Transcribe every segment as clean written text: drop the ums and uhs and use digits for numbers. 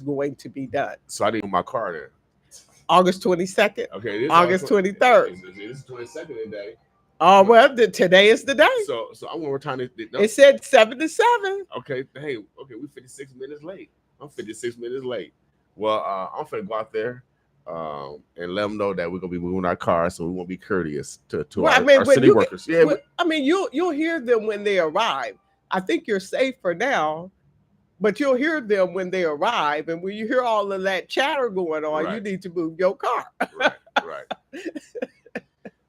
going to be done. So I didn't get my car there. August 22nd, Okay, this is August 23rd. This is 22nd today. Oh, well, today is the day. So I want to return it. No. It said 7 to 7. Okay, hey, okay, we 56 minutes late. I'm 56 minutes late. Well, I'm finna go out there and let them know that we're gonna be moving our cars, so we want to be courteous to our city workers. You'll hear them when they arrive. I think you're safe for now, but you'll hear them when they arrive, and when you hear all of that chatter going on, you need to move your car. right.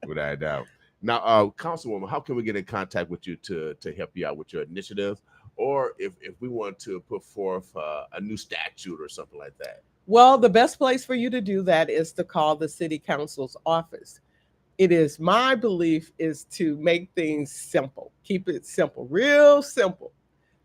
Without a doubt. Now, Councilwoman, how can we get in contact with you to help you out with your initiative, or if we want to put forth a new statute or something like that? Well, the best place for you to do that is to call the city council's office. It is my belief is to make things simple. Keep it simple, real simple.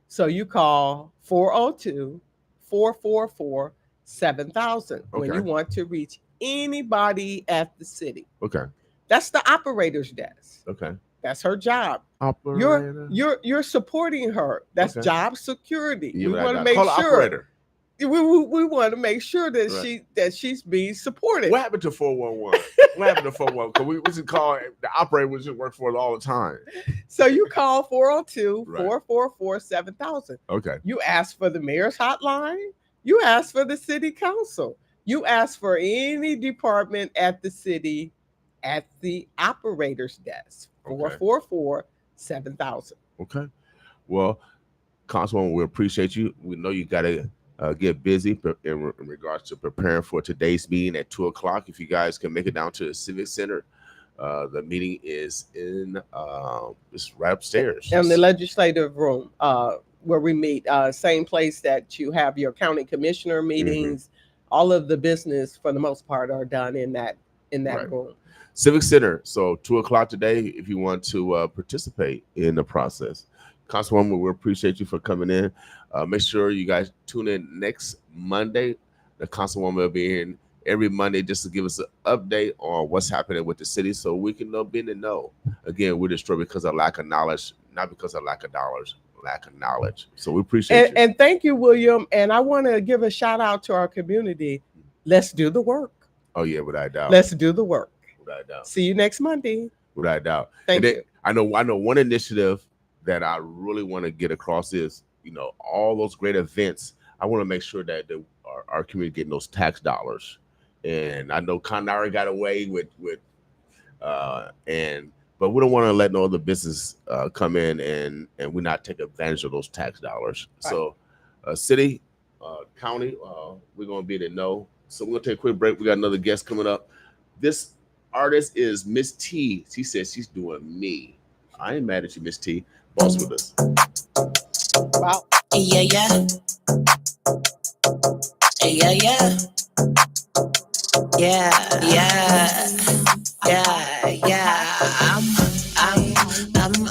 So you call 402-444-7000 when you want to reach anybody at the city. Okay. That's the operator's desk. Okay. That's her job. Operator. You're supporting her. That's job security. Yeah, we want to make sure. Operator. We want to make sure that she's being supported. What happened to 411? What happened to 411? Because we should call the operator. We should work for it all the time. So you call 402-444-7000. Okay. You ask for the mayor's hotline. You ask for the city council. You ask for any department at the city at the operator's desk. 444-7000. Okay. Well, Councilwoman, we appreciate you. We know you got to get busy in regards to preparing for today's meeting at 2:00. If you guys can make it down to the Civic Center, the meeting is in just right upstairs in the legislative room where we meet. Same place that you have your county commissioner meetings. Mm-hmm. All of the business, for the most part, are done in that room. Civic Center. So 2:00 today, if you want to participate in the process. Councilwoman, we appreciate you for coming in. Make sure you guys tune in next Monday. The Councilwoman will be in every Monday just to give us an update on what's happening with the city so we can be in the know. Again, we're destroyed because of lack of knowledge, not because of lack of dollars, lack of knowledge. So we appreciate you. And thank you, William. And I want to give a shout out to our community. Let's do the work. Oh, yeah, without a doubt. Let's do the work. Without a doubt. See you next Monday. Without a doubt. Thank you. I know one initiative that I really want to get across is, all those great events. I want to make sure that our community getting those tax dollars. And I know Connery got away with but we don't want to let no other business come in and we not take advantage of those tax dollars. Right. So city, county, we're going to be to know. So we're going to take a quick break. We got another guest coming up. This artist is Miss T. She says she's doing me. I ain't mad at you, Miss T. Boss with us. Wow. Yeah.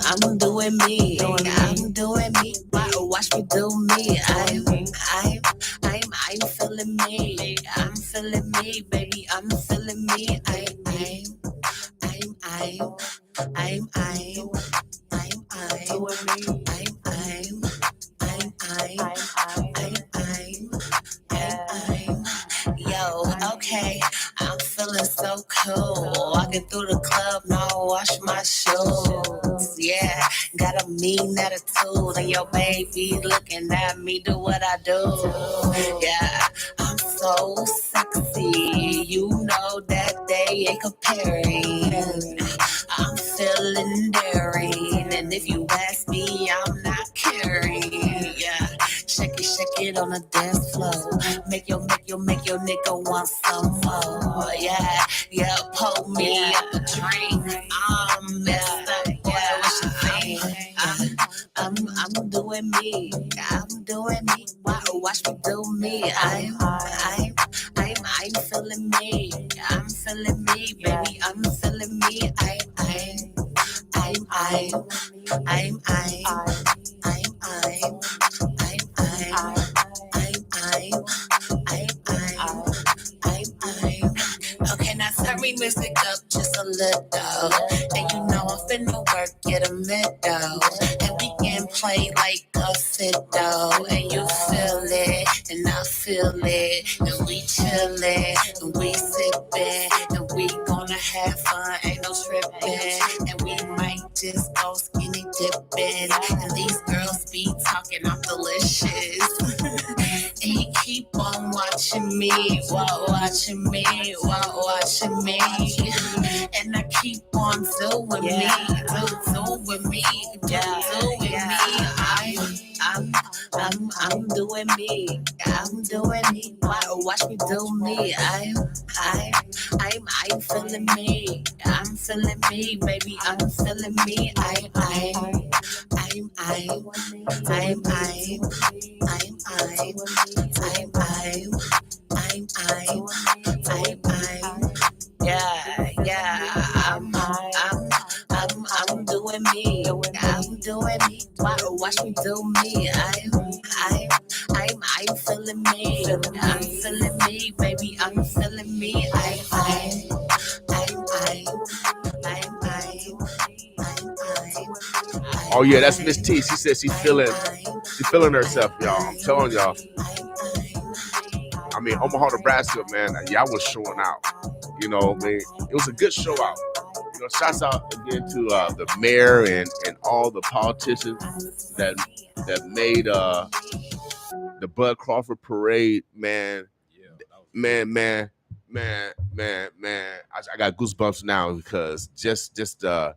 I'm doing me. I'm doing me. Watch me do me. I'm feeling me. I'm feeling me, baby. I'm feeling me. I'm yo, okay, I'm feeling so cool. Walking through the club, now wash my shoes. Yeah, got a mean attitude, and your baby looking at me, do what I do. Yeah, I'm so sexy, you know that they ain't comparing. I'm feeling daring, and if you ask me, I'm not caring. Yeah, shake it on the dance floor. Make your nigga want some more. Yeah, pull me up a drink. I'm messed up. Yeah, what you think? I'm doing me. I'm doing me. Watch me do me. I'm feeling me. I'm feeling me, baby. I'm feeling me. Okay, now turn me music up just a little. And you know I'm finna work, get a middle. And we can play like a fiddle. And you feel it, and I feel it. And we chillin', and we sippin', and we gonna have fun, ain't no trippin'. And we might just go skinny dippin'. And these girls be talking, I'm delicious. And he keep on watching me, watching me, watching me. And I keep on doing me, doing me, doing me. I'm doing me. I'm doing me. Watch me do me. I'm feeling me. I'm feeling me, baby. I'm feeling me. Yeah. I'm doing me. I'm doing me. Watch me do me. I'm feeling me. I'm feeling me, baby. I'm feeling me. Oh yeah, that's Miss T. She said she feeling herself, y'all. I'm telling y'all. I mean, Omaha, Nebraska, man, y'all was showing out. You know, man, it was a good show out. You know, shouts out again to the mayor and all the politicians that made the Bud Crawford parade, man. Man. I got goosebumps now because just the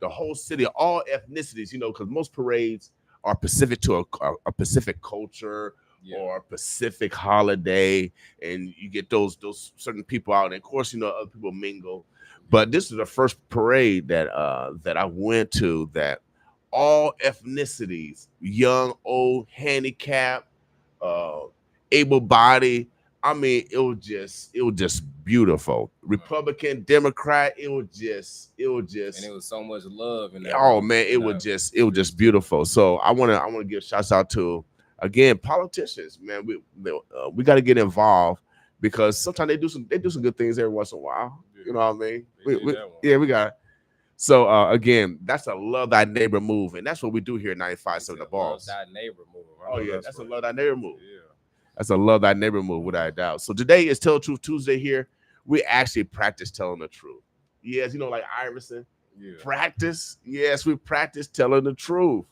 whole city, all ethnicities, you know, because most parades are specific to a Pacific culture or a Pacific holiday, and you get those certain people out, and of course, you know, other people mingle. But this is the first parade that I went to that all ethnicities, young, old, handicapped, able-bodied. I mean, it was just beautiful. Republican, Democrat, it was just, and it was so much love in that. Oh man, it was just beautiful. So I want to give shouts out to, again, politicians, man. We got to get involved because sometimes they do some good things every once in a while. You know what I mean? We got it. So again, that's a love thy neighbor move, and that's what we do here at 95.7 The Boss. Love thy neighbor move. Oh yeah, that's a love thy neighbor move. Yeah. That's a love thy neighbor move, without a doubt. So today is Tell the Truth Tuesday here. We actually practice telling the truth. Yes, you know, like Iverson. Yeah. Practice. Yes, we practice telling the truth.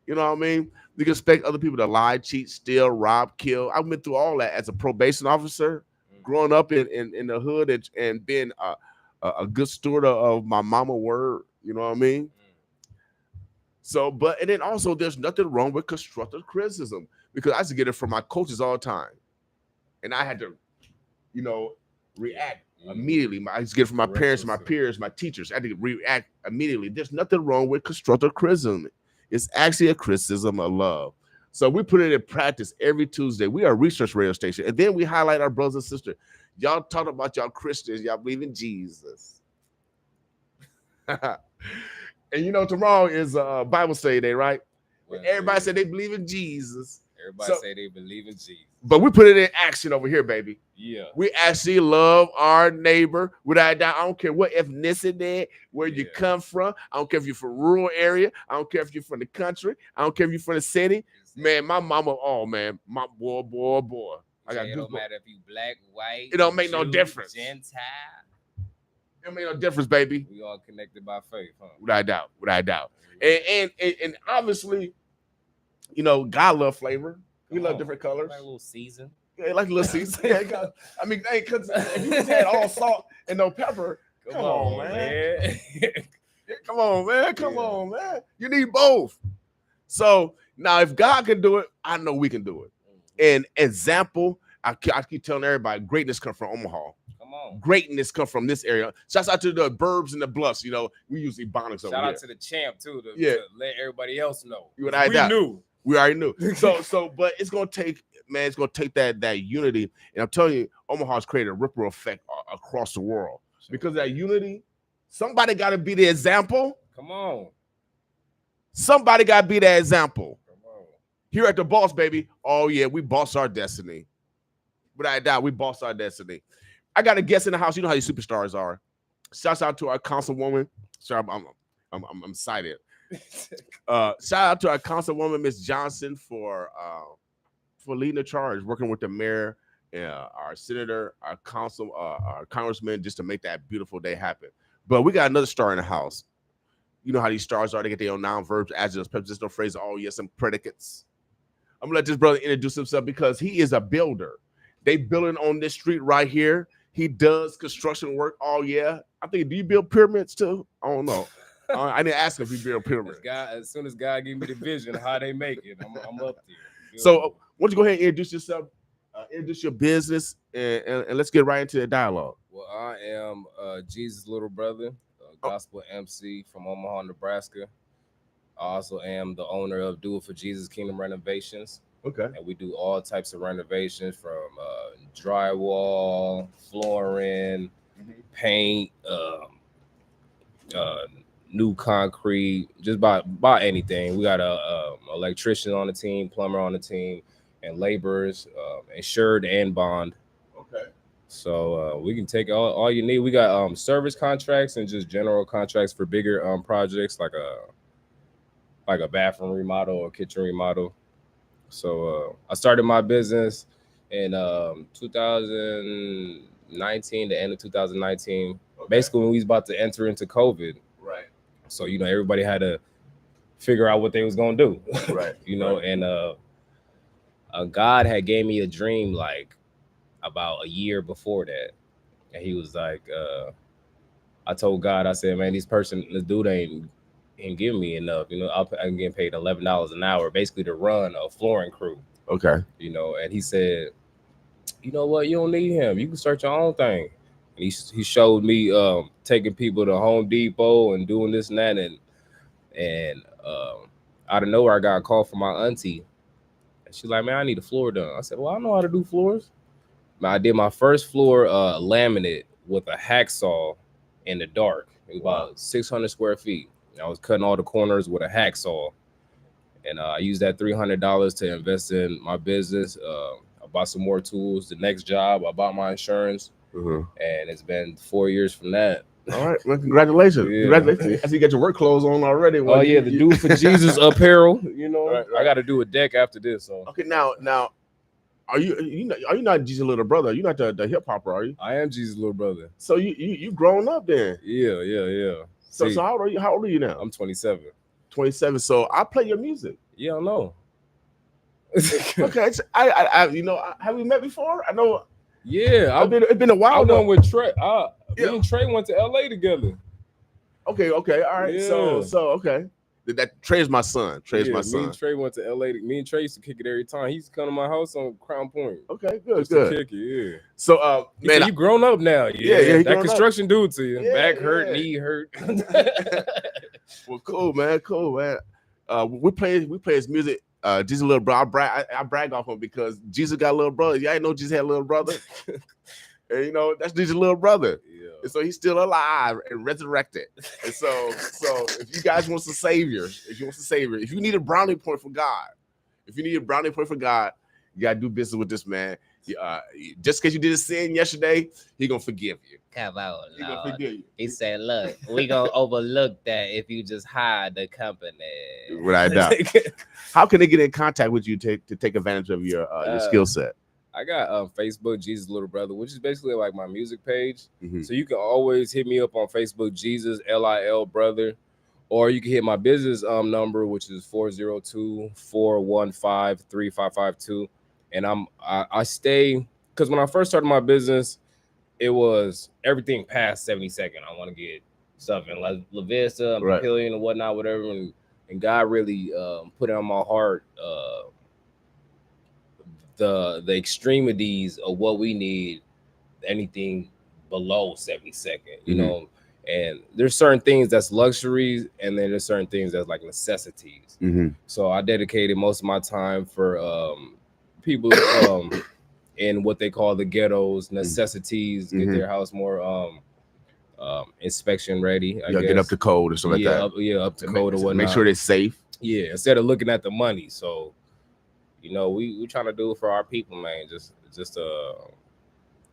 You know what I mean? We can expect other people to lie, cheat, steal, rob, kill. I went through all that as a probation officer, growing up in the hood and being a good steward of my mama word. You know what I mean? So, and then also there's nothing wrong with constructive criticism, because I used to get it from my coaches all the time. And I had to, you know, react immediately. I used to get it from my parents, my peers, my teachers. I had to react immediately. There's nothing wrong with constructive criticism. It's actually a criticism of love. So we put it in practice every Tuesday. We are a research radio station. And then we highlight our brothers and sisters. Y'all talk about y'all Christians. Y'all believe in Jesus. And you know, tomorrow is Bible study day, right? Everybody said they believe in Jesus. Everybody say they believe in Jesus. But we put it in action over here, baby. Yeah. We actually love our neighbor without a doubt. I don't care what ethnicity, where you come from. I don't care if you're from rural area. I don't care if you're from the country. I don't care if you're from the city. Man, my mama, oh man, my boy. I got it don't matter if you black, white. It don't make no difference. Gentile. It don't make no difference, baby. We all connected by faith, huh? Without a doubt. And obviously, you know, God love flavor. We love different colors. Like a little season. Yeah, like a little season. Yeah, I mean, hey, because if you just had all salt and no pepper, come on, man. Come on, man. You need both. So now, if God can do it, I know we can do it. And example, I keep telling everybody, greatness comes from Omaha. Come on. Greatness comes from this area. Shouts out to the burbs and the bluffs. You know, we use Ebonics over here. Shout out to the champ, too, to let everybody else know. We already knew. So, but it's gonna take, man. It's gonna take that unity, and I'm telling you, Omaha's created a ripple effect across the world because of that unity. Somebody got to be the example. Come on. Somebody got to be the example. Come on. Here at the Boss, baby. Oh yeah, we boss our destiny. Without a doubt, we boss our destiny. I got a guest in the house. You know how these superstars are. Shouts out to our Councilwoman. Sorry, I'm excited. Shout out to our Councilwoman, Miss Johnson, for leading the charge, working with the mayor, our senator, our council, our congressman, just to make that beautiful day happen. But we got another star in the house. You know how these stars are. They get their own noun, verbs, adjectives, prepositional phrases, all yes, and predicates. I'm gonna let this brother introduce himself because he is a builder. They building on this street right here. He does construction work. Oh yeah, I think. Do you build pyramids too? I don't know. I didn't ask him if he built pyramids. As soon as God gave me the vision how they make it, I'm up there. So why don't you go ahead and introduce yourself, introduce your business, and let's get right into the dialogue. Well, I am Jesus' little brother, gospel MC from Omaha, Nebraska. I also am the owner of Do It for Jesus Kingdom Renovations. Okay. And we do all types of renovations from drywall, flooring, paint, new concrete, just about anything. We got a electrician on the team, plumber on the team, and laborers, insured and bond. Okay. So we can take all you need. We got service contracts and just general contracts for bigger projects like a bathroom remodel or kitchen remodel. So I started my business in 2019, the end of 2019, basically when we was about to enter into COVID. Right. So, everybody had to figure out what they was going to do. Right. And God had gave me a dream like about a year before that. And he was like, I told God, I said, man, this dude ain't giving me enough. I'm getting paid $11 an hour basically to run a flooring crew. Okay. And he said, you know what, you don't need him. You can start your own thing. And he showed me taking people to Home Depot and doing this and that. And out of nowhere, I got a call from my auntie. And she's like, man, I need a floor done. I said, well, I know how to do floors. I did my first floor laminate with a hacksaw in the dark. It was about 600 square feet. I was cutting all the corners with a hacksaw. And I used that $300 to invest in my business. I bought some more tools. The next job, I bought my insurance. And it's been 4 years from that. All right. Well, congratulations. Yeah. Congratulations. I see you got your work clothes on already. Oh, yeah. The Do It for Jesus apparel. Right. I got to do a deck after this. So. Okay. Now, are you not Jesus' little brother? You're not the hip hopper, are you? I am Jesus' little brother. So you grown up then? Yeah. So how old are you? How old are you now? I'm 27. 27. So I play your music. Yeah, I know. Okay. I have we met before? I know. Yeah, it's been a while. I went with Trey. Me and Trey went to LA together. Okay. All right. Yeah. So okay. That Trey's my son. My son. Me and Trey went to LA. Me and Trey used to kick it every time. He used to come to my house on Crown Point. Okay, good. Kick it, yeah. So, man, you grown up now. Yeah. That construction do it to you. Yeah, Back hurt, knee hurt. Well, cool, man. We play his music. Jesus' little brother. I brag off him because Jesus got a little brother. Y'all ain't know Jesus had a little brother. And that's Jesus' little brother. Yeah. And so he's still alive and resurrected. And so if you guys want a savior, if you need a brownie point for God, you gotta do business with this man. Just because you did a sin yesterday, he gonna forgive you. Come on, He gonna forgive you. He said, look, we gonna overlook that if you just hire the company. Without doubt. How can they get in contact with you to take advantage of your skill set? I got Facebook, Jesus Little Brother, which is basically like my music page. Mm-hmm. So you can always hit me up on Facebook, Jesus LIL Brother, or you can hit my business number, which is 402-415-3552. And I stay, because when I first started my business, it was everything past 72nd. I want to get stuff in La Vista, Papillion, and whatnot, whatever. And God really put it on my heart. The extremities of what we need, anything below 72nd, you know, and there's certain things that's luxuries, and then there's certain things that's like necessities. So I dedicated most of my time for people in what they call the ghettos, necessities, get their house more inspection ready. I guess. Get up to code and stuff like that. Up to code and whatnot. Make sure they're safe. Yeah, instead of looking at the money. So we trying to do it for our people, man. Just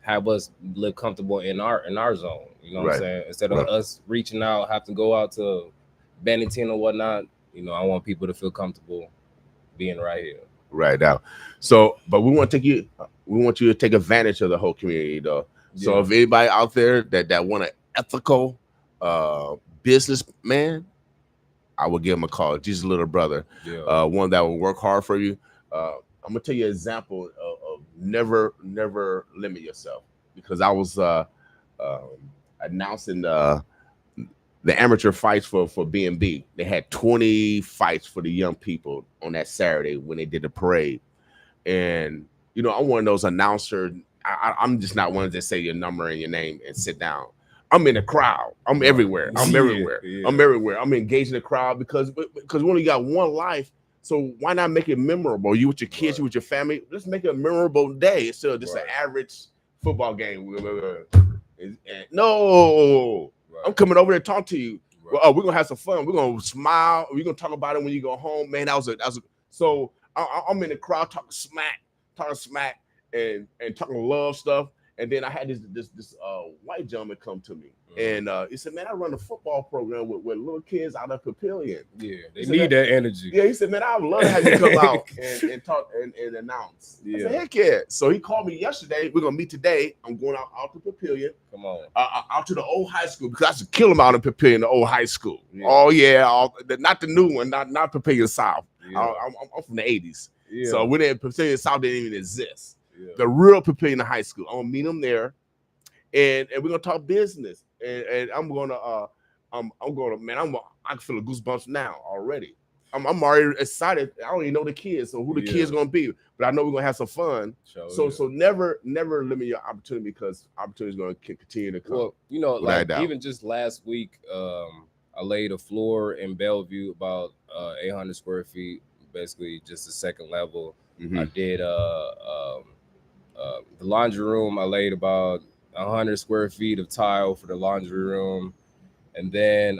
have us live comfortable in our zone. You know what I'm saying? Instead of us reaching out, have to go out to Bennington or whatnot. I want people to feel comfortable being right here. Right now. So, but we want you to take advantage of the whole community, though. So, if anybody out there that want an ethical businessman, I will give him a call. Jesus' little brother, one that will work hard for you. I'm gonna tell you an example of never limit yourself, because I was announcing the amateur fights for B&B. They had 20 fights for the young people on that Saturday when they did the parade. And, you know, I'm one of those announcers. I'm just not one that say your number and your name and sit down. I'm in the crowd. I'm everywhere. I'm everywhere. I'm everywhere. I'm engaging the crowd because we only got one life. So why not make it memorable? You with your kids, you with your family. Let's make it a memorable day instead of just an average football game. No. I'm coming over there to talk to you. Right. Well, we're gonna have some fun. We're gonna smile. We're gonna talk about it when you go home, man. That was a so I'm in the crowd talking smack, and talking love stuff. And then I had this white gentleman come to me, and he said, "Man, I run a football program with little kids out of Papillion. Yeah, they need that energy." Yeah, he said, "Man, I would love to have you come out and talk and announce." Yeah. I said, "Heck yeah!" So he called me yesterday. We're gonna meet today. I'm going out to Papillion. Come on, out to the old high school, because I should kill him out in Papillion, the old high school. Yeah. Oh yeah, not the new one, not Papillion South. Yeah. I'm from the '80s, so when Papillion South didn't even exist. Yeah. The real Papillion High School. I'm gonna meet them there, and we're gonna talk business. And I'm gonna man, I can feel the goosebumps now already. I'm already excited. I don't even know the kids, so who the kids gonna be, but I know we're gonna have some fun. So never limit your opportunity, because opportunity is gonna continue to come. Well, you know, like even just last week, I laid a floor in Bellevue about 800 square feet, basically just the second level. Mm-hmm. I did the laundry room. I laid about 100 square feet of tile for the laundry room, and then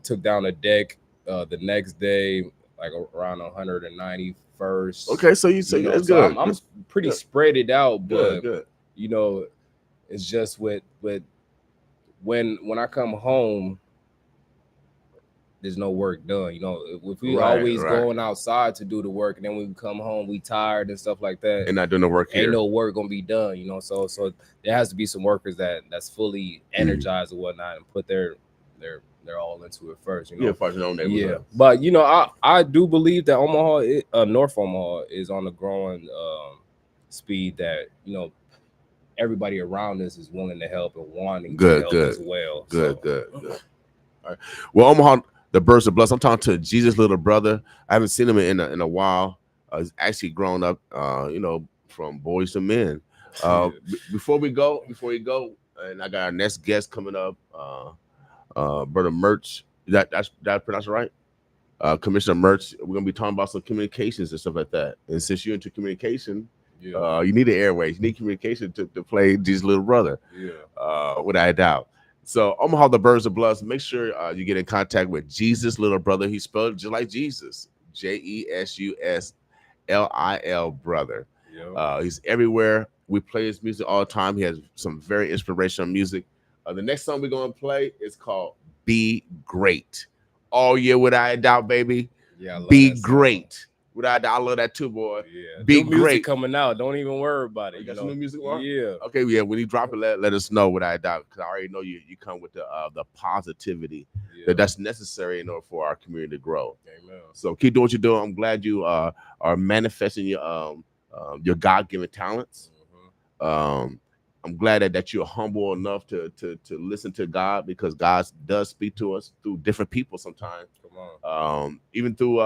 took down a deck the next day, like around 191st. Okay, so you say that's good. I'm pretty spread it out, but you know, it's just with when I come home, there's no work done. You know, if we always going outside to do the work, and then when we come home, we tired and stuff like that, and not doing the work here, ain't no work gonna be done. You know, so there has to be some workers that's fully energized and whatnot, and put their all into it first. You know, but you know, I do believe that North Omaha is on the growing speed. That, you know, everybody around us is willing to help and wanting to help as well. Good. All right. Well, Omaha, the birds are blessed. I'm talking to Jesus' little brother. I haven't seen him in a while. He's actually grown up, you know, from boys to men. Before we go, and I got our next guest coming up, Brother Mirch. Did I pronounce it right? Commissioner Mirch. We're gonna be talking about some communications and stuff like that. And since you're into communication, you need the airways. You need communication to play Jesus' little brother. Yeah, without a doubt. So Omaha, the birds are blessed. Make sure you get in contact with Jesus' little brother. He spelled just like Jesus, JESUSLIL brother. Yep. He's everywhere. We play his music all the time. He has some very inspirational music. The next song we're gonna play is called "Be Great." All year without a doubt, baby. Yeah, be great. Without a doubt, I love that too, boy. Yeah, be new great. Coming out. Don't even worry about it. You got some new music on? Yeah. Okay, yeah. When you drop it, let us know without a doubt, because I already know you come with the positivity that's necessary in order for our community to grow. Amen. So keep doing what you're doing. I'm glad you are manifesting your God-given talents. Mm-hmm. I'm glad that you're humble enough to listen to God, because God does speak to us through different people sometimes. Even through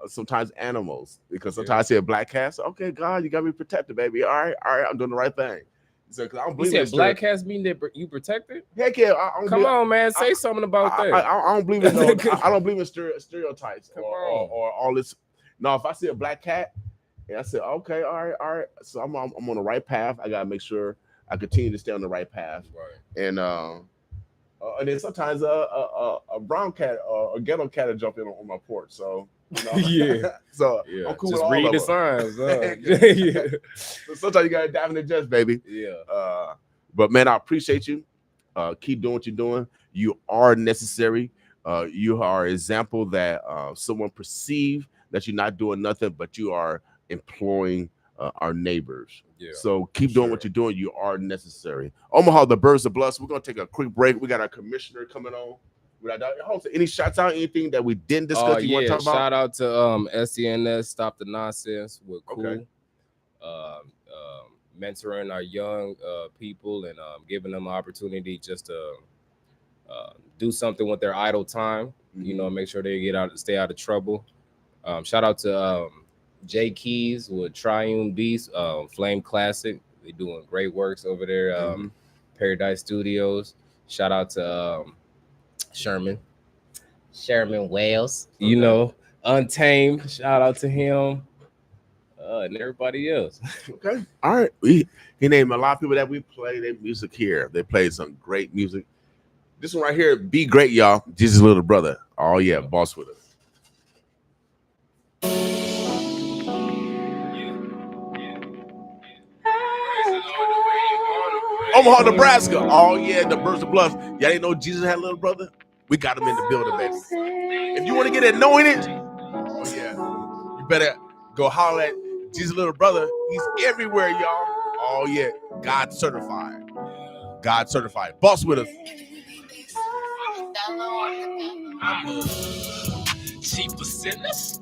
sometimes animals, because sometimes I see a black cat. So, okay, God, you got me protected, baby. All right, I'm doing the right thing. So, I don't believe you said black cats mean that you protected? Heck yeah! Come on, man, say something about that. I don't believe in I don't believe in stereotypes or all this. No, if I see a black cat and I say, okay, all right, so I'm on the right path. I gotta make sure I continue to stay on the right path. Right. And then sometimes a brown cat or a ghetto cat will jump in on my porch. So, you know, so I'm cool just with all read of the them. Signs. So sometimes you gotta dive in the jets, baby. Yeah. But man, I appreciate you. Keep doing what you're doing. You are necessary. You are an example that someone perceive that you're not doing nothing, but you are employing our neighbors. Yeah, so keep doing what you're doing. You are necessary. Omaha, the birds of blessed. We're gonna take a quick break. We got our commissioner coming on. Any shots out, anything that we didn't discuss you want to talk about? Shout out to SCNS, Stop the Nonsense. We're cool. Okay. Mentoring our young people and giving them an opportunity just to do something with their idle time. You know, make sure they stay out of trouble. Shout out to Jay Keys with Triune Beast, Flame Classic. They're doing great works over there. Paradise Studios. Shout out to Sherman Wales. You know, Untamed. Shout out to him. And everybody else. Okay. All right. He named a lot of people that we play their music here. They played some great music. This one right here, Be Great, y'all. Jesus' little brother. Oh, yeah. Boss with us. Omaha, Nebraska. Oh, yeah. The Birds of Bluff. Y'all didn't know Jesus had a little brother? We got him in the building, baby. If you want to get anointed, oh, yeah. You better go holler at Jesus' little brother. He's everywhere, y'all. Oh, yeah. God certified. God certified. Boss with us. I'm chief of sinners,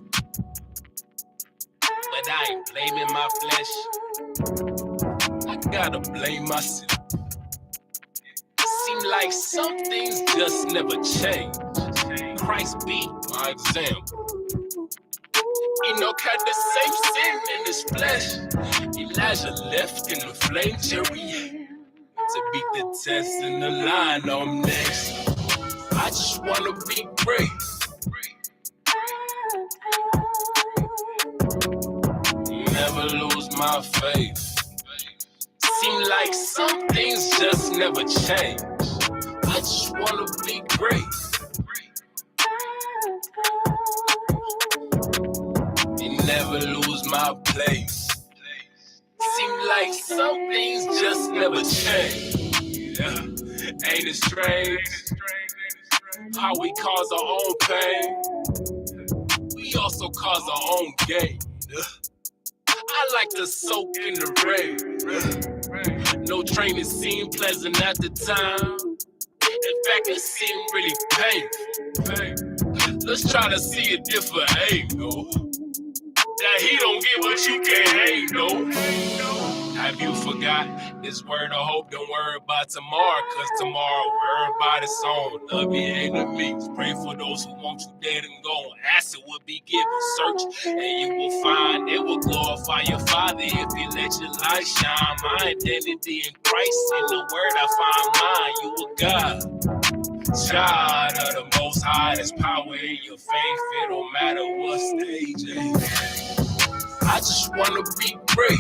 but I ain't blaming my flesh. I gotta blame myself. Seem like some things just never change. Christ be my example. Enoch had the same sin in his flesh. Elijah left in the flame, Cheree, to beat the test in the line on next. I just wanna be great. Never lose my faith. Seem like some things just never change. I just wanna be great. Never lose my place. Seem like some things just never change. Yeah. Ain't it strange how we cause our own pain? We also cause our own gain. I like to soak in the rain. No training seemed pleasant at the time. In fact, it seemed really painful. Let's try to see a different angle. That he don't get what you can't handle. Have you forgot this word of hope? Don't worry about tomorrow, cause tomorrow everybody's on. Love your enemies. Pray for those who want you dead and gone. Ask it will be given. Search and you will find. It will glorify your Father if you let your light shine. My identity in Christ. In the word I find mine. You a God. Child of the Most High. There's power in your faith. It don't matter what stage. I just wanna be great.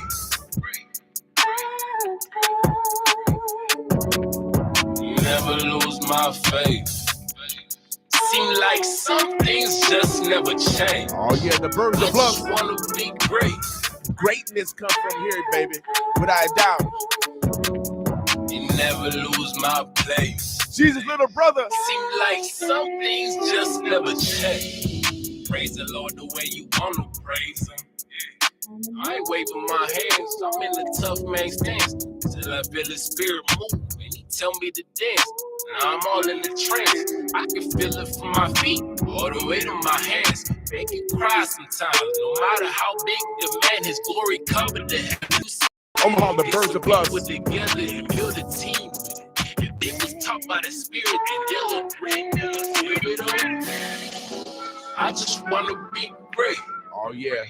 Never lose my faith. Seem like some things just never change. Oh yeah, the birds of bluff. I just wanna be great. Greatness comes from here, baby, without a doubt. Never lose my place. Jesus' little brother. Seem like some things just never change. Praise the Lord the way you wanna praise him. I ain't waving my hands, I'm in the tough man stance. Till I feel his spirit move and he tell me to dance. Now I'm all in the trance. I can feel it from my feet all the way to my hands. Make you cry sometimes, no matter how big the man, his glory covered the heavens. Omaha, the birds of blood. Put together and build a team. If they was taught by the spirit, then they'll agree. I just wanna be great. Oh yeah.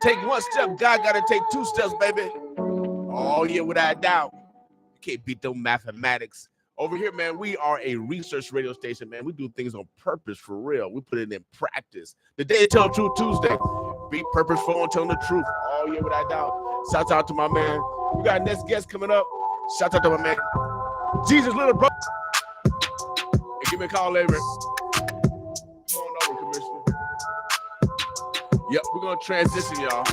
Take one step, God gotta take two steps, baby. Oh yeah, without a doubt. You can't beat them mathematics. Over here, man, we are a research radio station, man. We do things on purpose for real. We put it in practice. The Day Tell the Truth Tuesday. Be purposeful and telling the truth. Oh yeah, without a doubt. Shout out to my man. We got next guest coming up. Shout out to my man, Jesus' little brother. Hey, give me a call later. Come on over, Commissioner. Yep, we're gonna transition, y'all.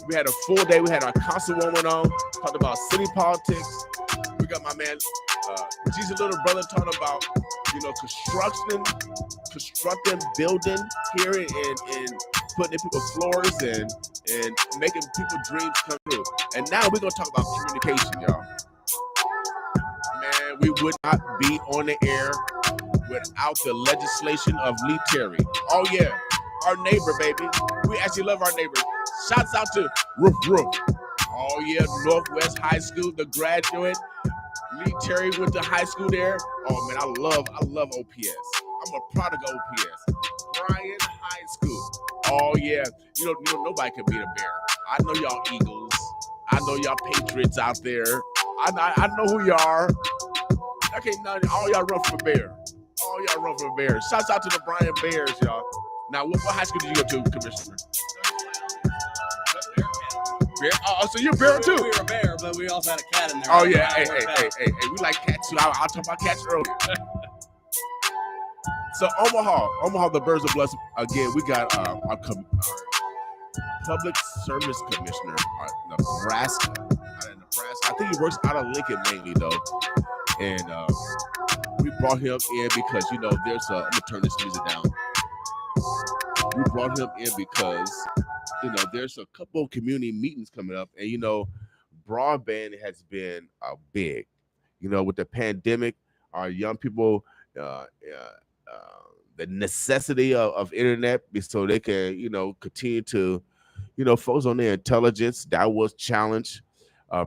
We had a full day. We had our Councilwoman on, talked about city politics. We got my man, Jesus' little brother, talking about, constructing, building here and putting in people's floors and and making people's dreams come true. And now we're gonna talk about communication, y'all. Man, we would not be on the air without the legislation of Cheree. Oh yeah, our neighbor, baby. We actually love our neighbor. Shouts out to Roof. Oh yeah, Northwest High School, the graduate. Cheree went to high school there. Oh man, I love OPS. I'm a product of OPS. Bryan High School. Oh yeah, you know nobody can beat a Bear. I know y'all Eagles. I know y'all Patriots out there. I know who y'all are. Okay, now all y'all run from a Bear. All y'all run from a Bear. Shouts out to the Bryan Bears, y'all. Now, what high school did you go to, Commissioner? Bear? Oh, so you're a Bear too? We were a Bear, but we also had a cat in there. Oh yeah, hey, we like cats too. I'll talk about cats earlier. So Omaha, the Birds of Blessing. Again, we got our Public Service Commissioner, Nebraska. I think he works out of Lincoln mainly though, and we brought him in because there's I'm gonna turn this music down. We brought him in because there's a couple of community meetings coming up, and broadband has been big. With the pandemic, our young people, the necessity of internet so they can continue to focus on their intelligence. That was challenged.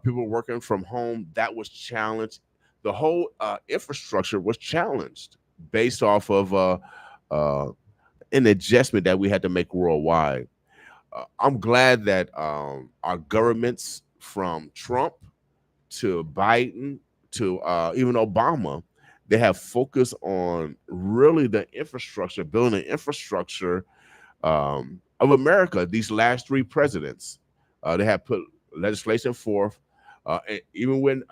People working from home, that was challenged. The whole infrastructure was challenged based off of an adjustment that we had to make worldwide. I'm glad that our governments from Trump to Biden to even Obama, they have focused on really the infrastructure, building the infrastructure of America. These last three presidents, they have put legislation forth, and even when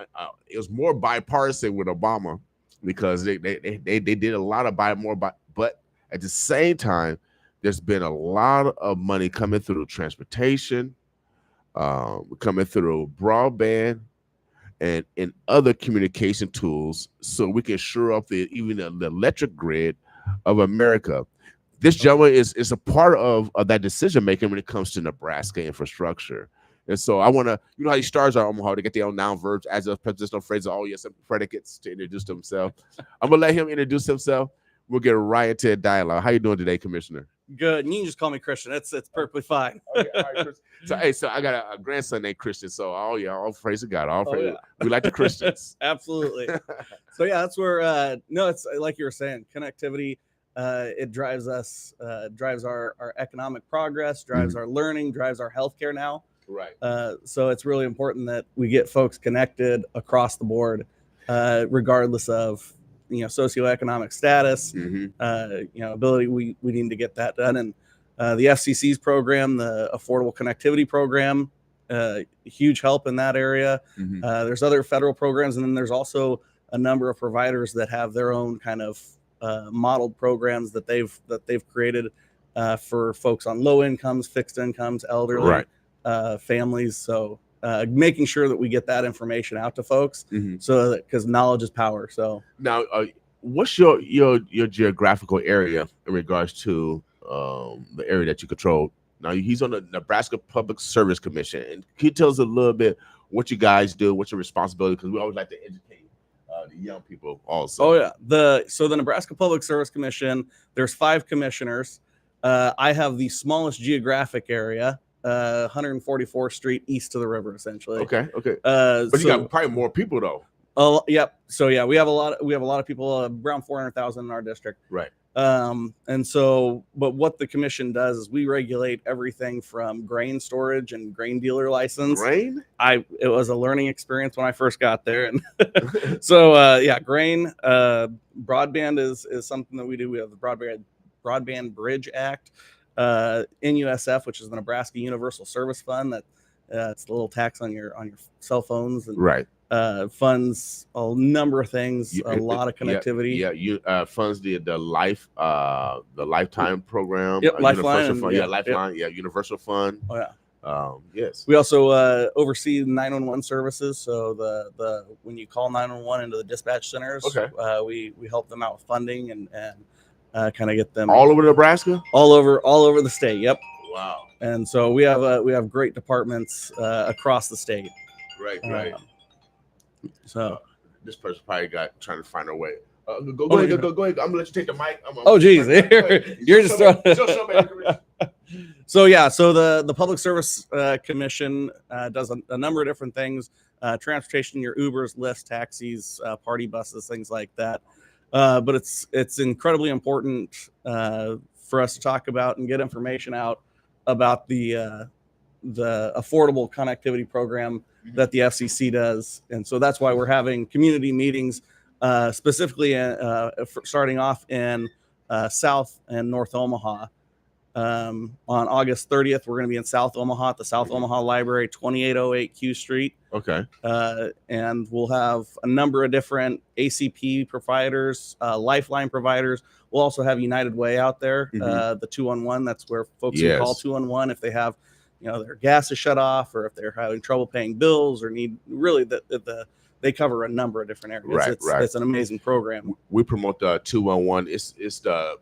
it was more bipartisan with Obama, because they did a lot of but at the same time, there's been a lot of money coming through transportation, coming through broadband, and in other communication tools, so we can shore up even the electric grid of America. This gentleman is a part of that decision making when it comes to Nebraska infrastructure. And so I want to, how these stars are Omaha, to get their own noun, verbs, adjectives, prepositional phrases, all some predicates to introduce themselves. I'm gonna let him introduce himself. We'll get right into a dialogue. How you doing today, Commissioner? Good. And you can just call me Christian. It's perfectly fine. Okay, all right, Christian. So I got a grandson named Christian. So all praise to God. We like the Christians. Absolutely. So yeah, that's where it's like you were saying, connectivity. It drives us, drives our economic progress, drives our learning, drives our healthcare now. Right. So it's really important that we get folks connected across the board, regardless of socioeconomic status, ability. We need to get that done. And the FCC's program, the Affordable Connectivity Program, huge help in that area. There's other federal programs, and then there's also a number of providers that have their own kind of modeled programs that they've created for folks on low incomes, fixed incomes, elderly families. So making sure that we get that information out to folks, so that, because knowledge is power. So now, what's your geographical area in regards to the area that you control? Now, he's on the Nebraska Public Service Commission, and can you tell us a little bit what you guys do, what's your responsibility? Because we always like to educate the young people also. Oh yeah, the Nebraska Public Service Commission, there's 5 commissioners. I have the smallest geographic area, 144th Street east of the river, essentially. Okay. But you got probably more people though. Oh, yep. So yeah, we have a lot of people, around 400,000 in our district. Right. And so, but what the commission does is we regulate everything from grain storage and grain dealer license. Grain? It was a learning experience when I first got there. And so, grain, broadband is something that we do. We have the Broadband Bridge Act, NUSF, which is the Nebraska Universal Service Fund, that it's the little tax on your cell phones, and funds a number of things, a lot of connectivity. Funds the lifetime program. Yep, Lifeline. Lifeline. Yeah, Universal Fund. Oh yeah. Yes. We also oversee 911 services. So the when you call 911 into the dispatch centers, we help them out with funding and kind of get them all over Nebraska. All over the state. Yep. Wow. And so we have great departments across the state. Right. So this person probably trying to find a way. Go ahead. I'm gonna let you take the mic. Geez, you're just so yeah. So the Public Service Commission does a number of different things: transportation, your Ubers, Lyfts, taxis, party buses, things like that. But it's incredibly important for us to talk about and get information out about the affordable connectivity program that the FCC does. And so that's why we're having community meetings, specifically starting off in South and North Omaha. On August 30th, we're going to be in South Omaha at the South Omaha Library, 2808 Q Street. Okay. And we'll have a number of different ACP providers, Lifeline providers. We'll also have United Way out there, the 211. That's where folks can call 211 if they have, their gas is shut off, or if they're having trouble paying bills, or need really they cover a number of different areas. It's an amazing program. We promote the 211. It's the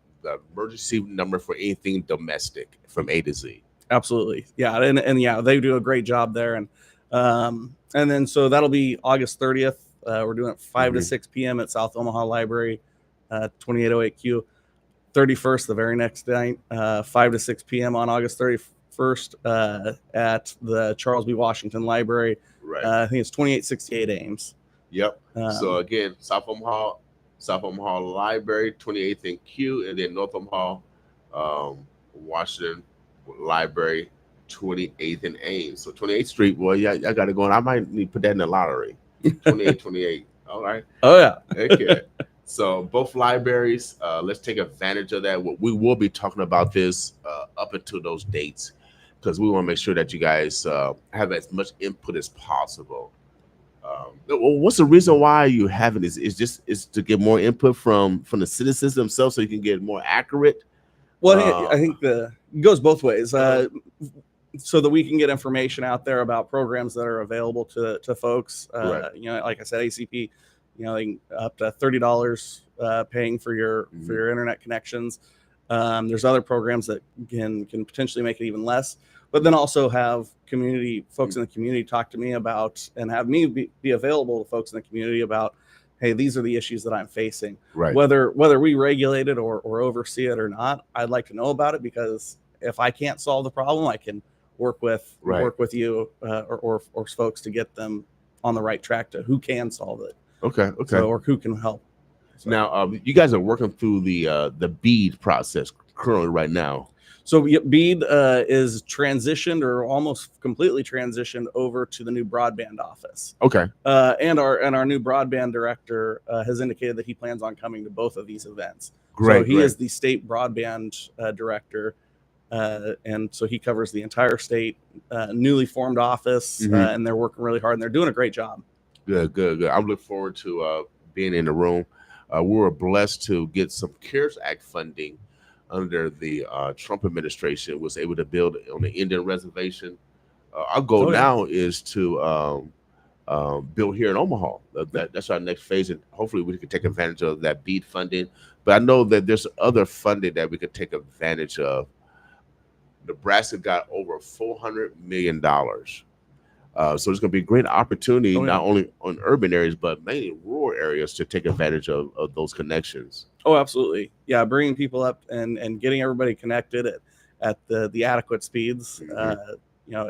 emergency number for anything domestic from A to Z. Absolutely. Yeah. And yeah, they do a great job there. And then, so that'll be August 30th. We're doing it 5 to 6 p.m. at South Omaha Library, 2808 Q. 31st, the very next night, 5 to 6 p.m. on August 31st at the Charles B. Washington Library. Right. I think it's 2868 Ames. Yep. So again, South Omaha Library, 28th and Q, and then North Omaha Washington Library, 28th and Ames. So 28th Street, boy, yeah, I got to go on. I might need to put that in the lottery. 28. All right. Oh, yeah. Okay. So both libraries, let's take advantage of that. We will be talking about this up until those dates, because we want to make sure that you guys have as much input as possible. What's the reason why you have it? Is to get more input from the citizens themselves, so you can get more accurate? Well, I think it goes both ways. So that we can get information out there about programs that are available to folks. Right. Like I said, ACP, up to $30 paying for your internet connections. There's other programs that can potentially make it even less. But then also have community folks in the community talk to me about, and have me be available to folks in the community about, hey, these are the issues that I'm facing. Right. Whether we regulate it or oversee it or not, I'd like to know about it, because if I can't solve the problem, I can work with you or folks to get them on the right track to who can solve it. Okay. So, or who can help. So. Now, you guys are working through the BEAD process currently right now. So BEAD is transitioned, or almost completely transitioned, over to the new broadband office. Okay. And our new broadband director has indicated that he plans on coming to both of these events. Great. So he is the state broadband director, and so he covers the entire state, newly formed office, and they're working really hard, and they're doing a great job. Good. I look forward to being in the room. We were blessed to get some CARES Act funding under the Trump administration, was able to build on the Indian reservation. Our goal now is to build here in Omaha. That's our next phase, and hopefully we can take advantage of that BEAD funding. But I know that there's other funding that we could take advantage of. Nebraska got over $400 million. So it's going to be a great opportunity, not only on urban areas, but mainly rural areas, to take advantage of those connections. Oh, absolutely. Yeah, bringing people up and getting everybody connected at the adequate speeds,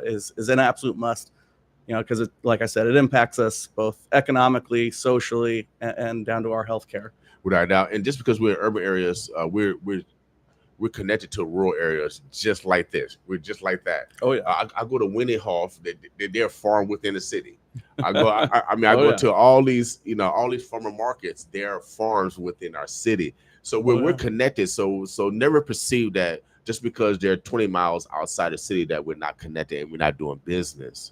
is an absolute must. Because like I said, it impacts us both economically, socially, and down to our healthcare. Without a doubt. And just because we're in urban areas, we're connected to rural areas just like this. We're just like that. Oh yeah. I go to Winnie Hall. They're farm within the city. I go to all these, all these farmer markets. There are farms within our city. So we're connected. So never perceive that just because they're 20 miles outside the city that we're not connected and we're not doing business.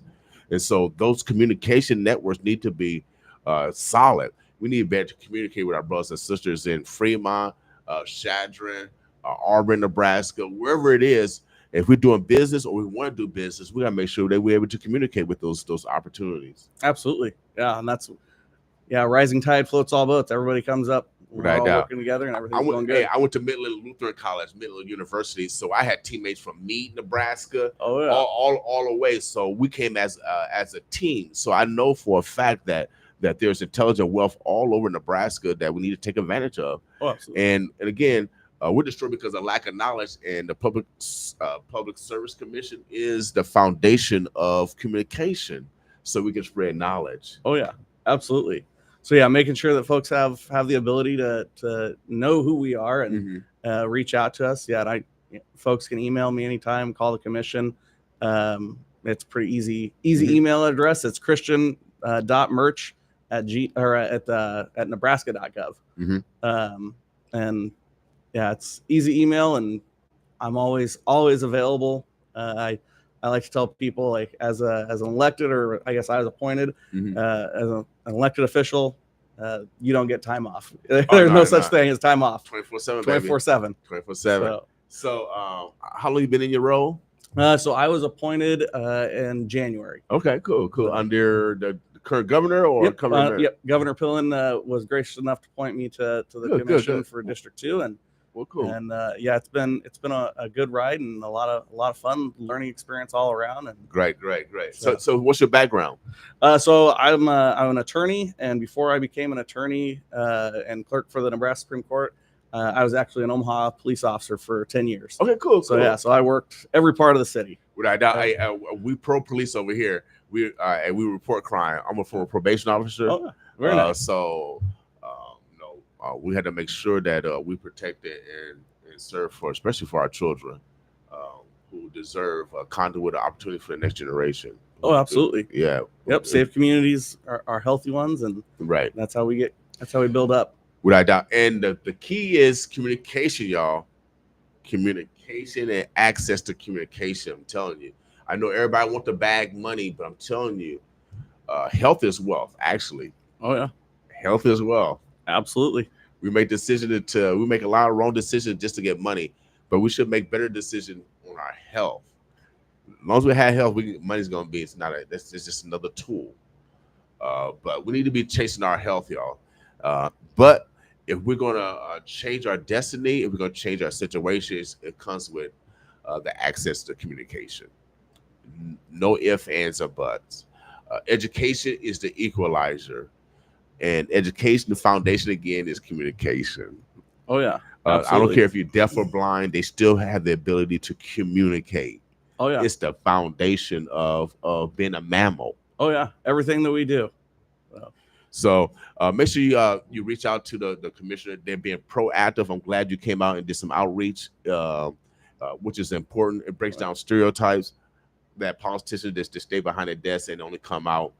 And so those communication networks need to be solid. We need better to communicate with our brothers and sisters in Fremont, Chadron, Auburn, Nebraska, wherever it is. If we're doing business or we want to do business, we got to make sure that we're able to communicate with those opportunities. Absolutely. Yeah. And rising tide floats all boats. Everybody comes up we're all working together and everything's going good. Hey, I went to Midland Lutheran College, Midland University, so I had teammates from Meade, Nebraska, all the way. So we came as a team. So I know for a fact that there's intelligent wealth all over Nebraska that we need to take advantage of. Oh, absolutely. And again, we're destroyed because of lack of knowledge, and the Public Service Commission is the foundation of communication, so we can spread knowledge. Oh yeah, absolutely. So yeah, making sure that folks have the ability to know who we are and reach out to us. Yeah, and folks can email me anytime, call the commission. It's pretty easy email address. It's Christian.Mirch at nebraska.gov. And yeah, it's easy email, and I'm always available. I like to tell people, like, as an elected, or I guess I was appointed as an elected official, you don't get time off. There's no such thing as time off. 24/7, 24/7. 24/7. So how long you been in your role? So I was appointed in January. Okay, cool. Under the current governor or Governor Pillen was gracious enough to appoint me to the commission for District 2, and well, cool. And it's been a good ride and a lot of fun, learning experience all around. And great. So what's your background? So I'm an attorney, and before I became an attorney and clerk for the Nebraska Supreme Court, I was actually an Omaha police officer for 10 years. Okay, cool. So so I worked every part of the city. We pro police over here. We report crime. I'm a former probation officer. Oh, very nice. We had to make sure that we protected and serve especially for our children who deserve a conduit of opportunity for the next generation. Oh, absolutely. Yeah. Yep. Safe communities are healthy ones, and that's how we build up. Without doubt. And the key is communication, y'all. Communication and access to communication. I'm telling you. I know everybody wants to bag money, but I'm telling you, health is wealth, actually. Oh, yeah. Health is wealth. Absolutely. We make we make a lot of wrong decisions just to get money, but we should make better decisions on our health. As long as we have health, money's gonna be. It's just another tool. But we need to be chasing our health, y'all. But if we're gonna change our destiny, if we're gonna change our situations, it comes with the access to communication. No ifs, ands, or buts. Education is the equalizer. And education, the foundation again, is communication. Oh yeah, I don't care if you're deaf or blind; they still have the ability to communicate. Oh yeah, it's the foundation of being a mammal. Oh yeah, everything that we do. So make sure you reach out to the commissioner. They're being proactive. I'm glad you came out and did some outreach, which is important. It breaks down stereotypes that politicians just stay behind their desk and only come out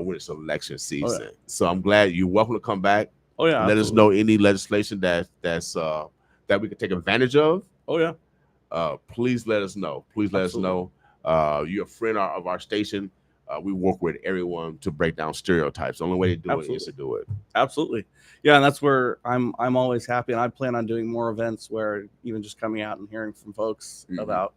when it's election season. Oh, yeah. So I'm glad you're welcome to come back. Oh yeah. Let us know any legislation that we can take advantage of. Oh yeah. Please let us know. Let us know. You're a friend of our station. We work with everyone to break down stereotypes. The only way to do it is to do it. Absolutely. Yeah, and that's where I'm always happy, and I plan on doing more events where even just coming out and hearing from folks about,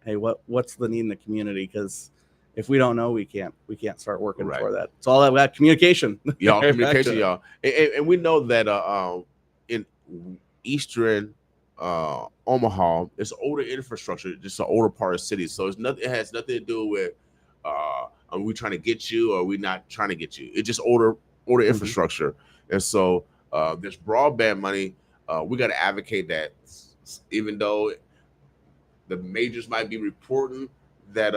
hey, what's the need in the community? Because if we don't know, we can't start working for that. It's all about communication. Y'all, communication, y'all. And we know that in eastern Omaha, it's older infrastructure, just an older part of the city. So it has nothing to do with are we trying to get you or are we not trying to get you? It's just older infrastructure. And so there's broadband money. We got to advocate that, even though the majors might be reporting that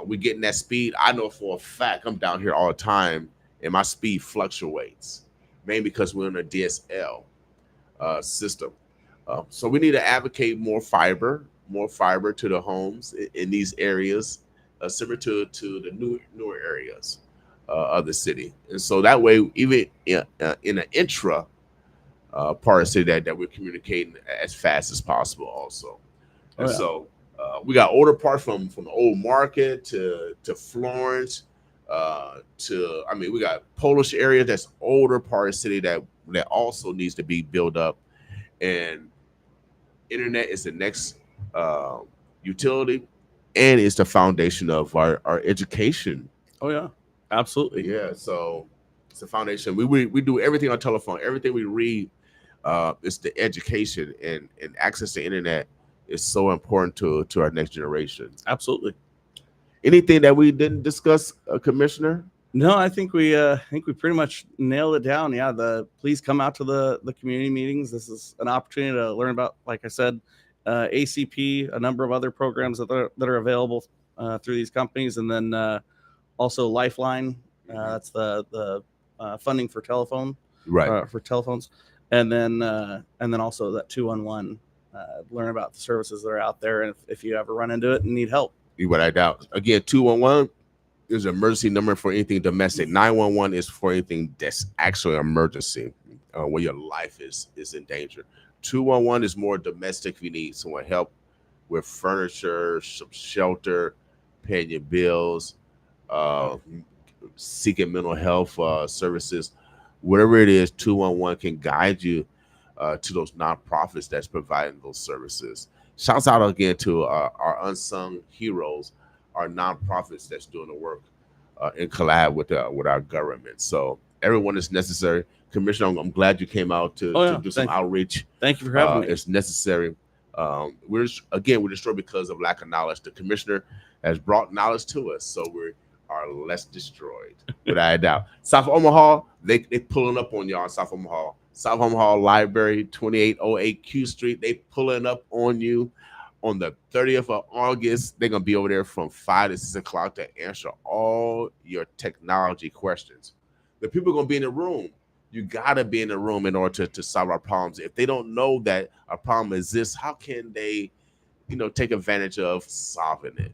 we're getting that speed. I know for a fact I'm down here all the time and my speed fluctuates, mainly because we're in a DSL system. So we need to advocate more fiber to the homes in these areas, similar to the newer areas of the city. And so that way, even in an intra part of the city that we're communicating as fast as possible also. And so we got older parts from Old Market to Florence we got Polish area that's older part of the city that also needs to be built up. And internet is the next utility, and it's the foundation of our education. Oh yeah, absolutely. Yeah. So It's a foundation. We do everything on telephone. Everything we read, it's the education and access to internet is so important to our next generation. Absolutely. Anything that we didn't discuss, Commissioner? No, I think we pretty much nailed it down. Yeah, please come out to the community meetings. This is an opportunity to learn about, like I said, ACP, a number of other programs that are available through these companies, and then also Lifeline. That's the funding for telephone, right? For telephones, and then also that 211. Learn about the services that are out there, and if you ever run into it and need help. What I doubt. Again, 211 is an emergency number for anything domestic. 911 is for anything that's actually an emergency, where your life is in danger. 211 is more domestic if you need someone help with furniture, some shelter, paying your bills, seeking mental health services. Whatever it is, 211 can guide you to those nonprofits that's providing those services. Shouts out again to our unsung heroes, our nonprofits that's doing the work in collab with our government. So everyone is necessary. Commissioner, I'm glad you came out to do some outreach. Thank you for having me. It's necessary. We're destroyed because of lack of knowledge. The commissioner has brought knowledge to us, so we are less destroyed, without a doubt. South Omaha, they pulling up on y'all in South Omaha. South Omaha Library, 2808 Q Street. They pulling up on you on the 30th of August. They're going to be over there from 5 to 6 o'clock to answer all your technology questions. The people are going to be in the room. You got to be in the room in order to solve our problems. If they don't know that a problem exists, how can they, take advantage of solving it?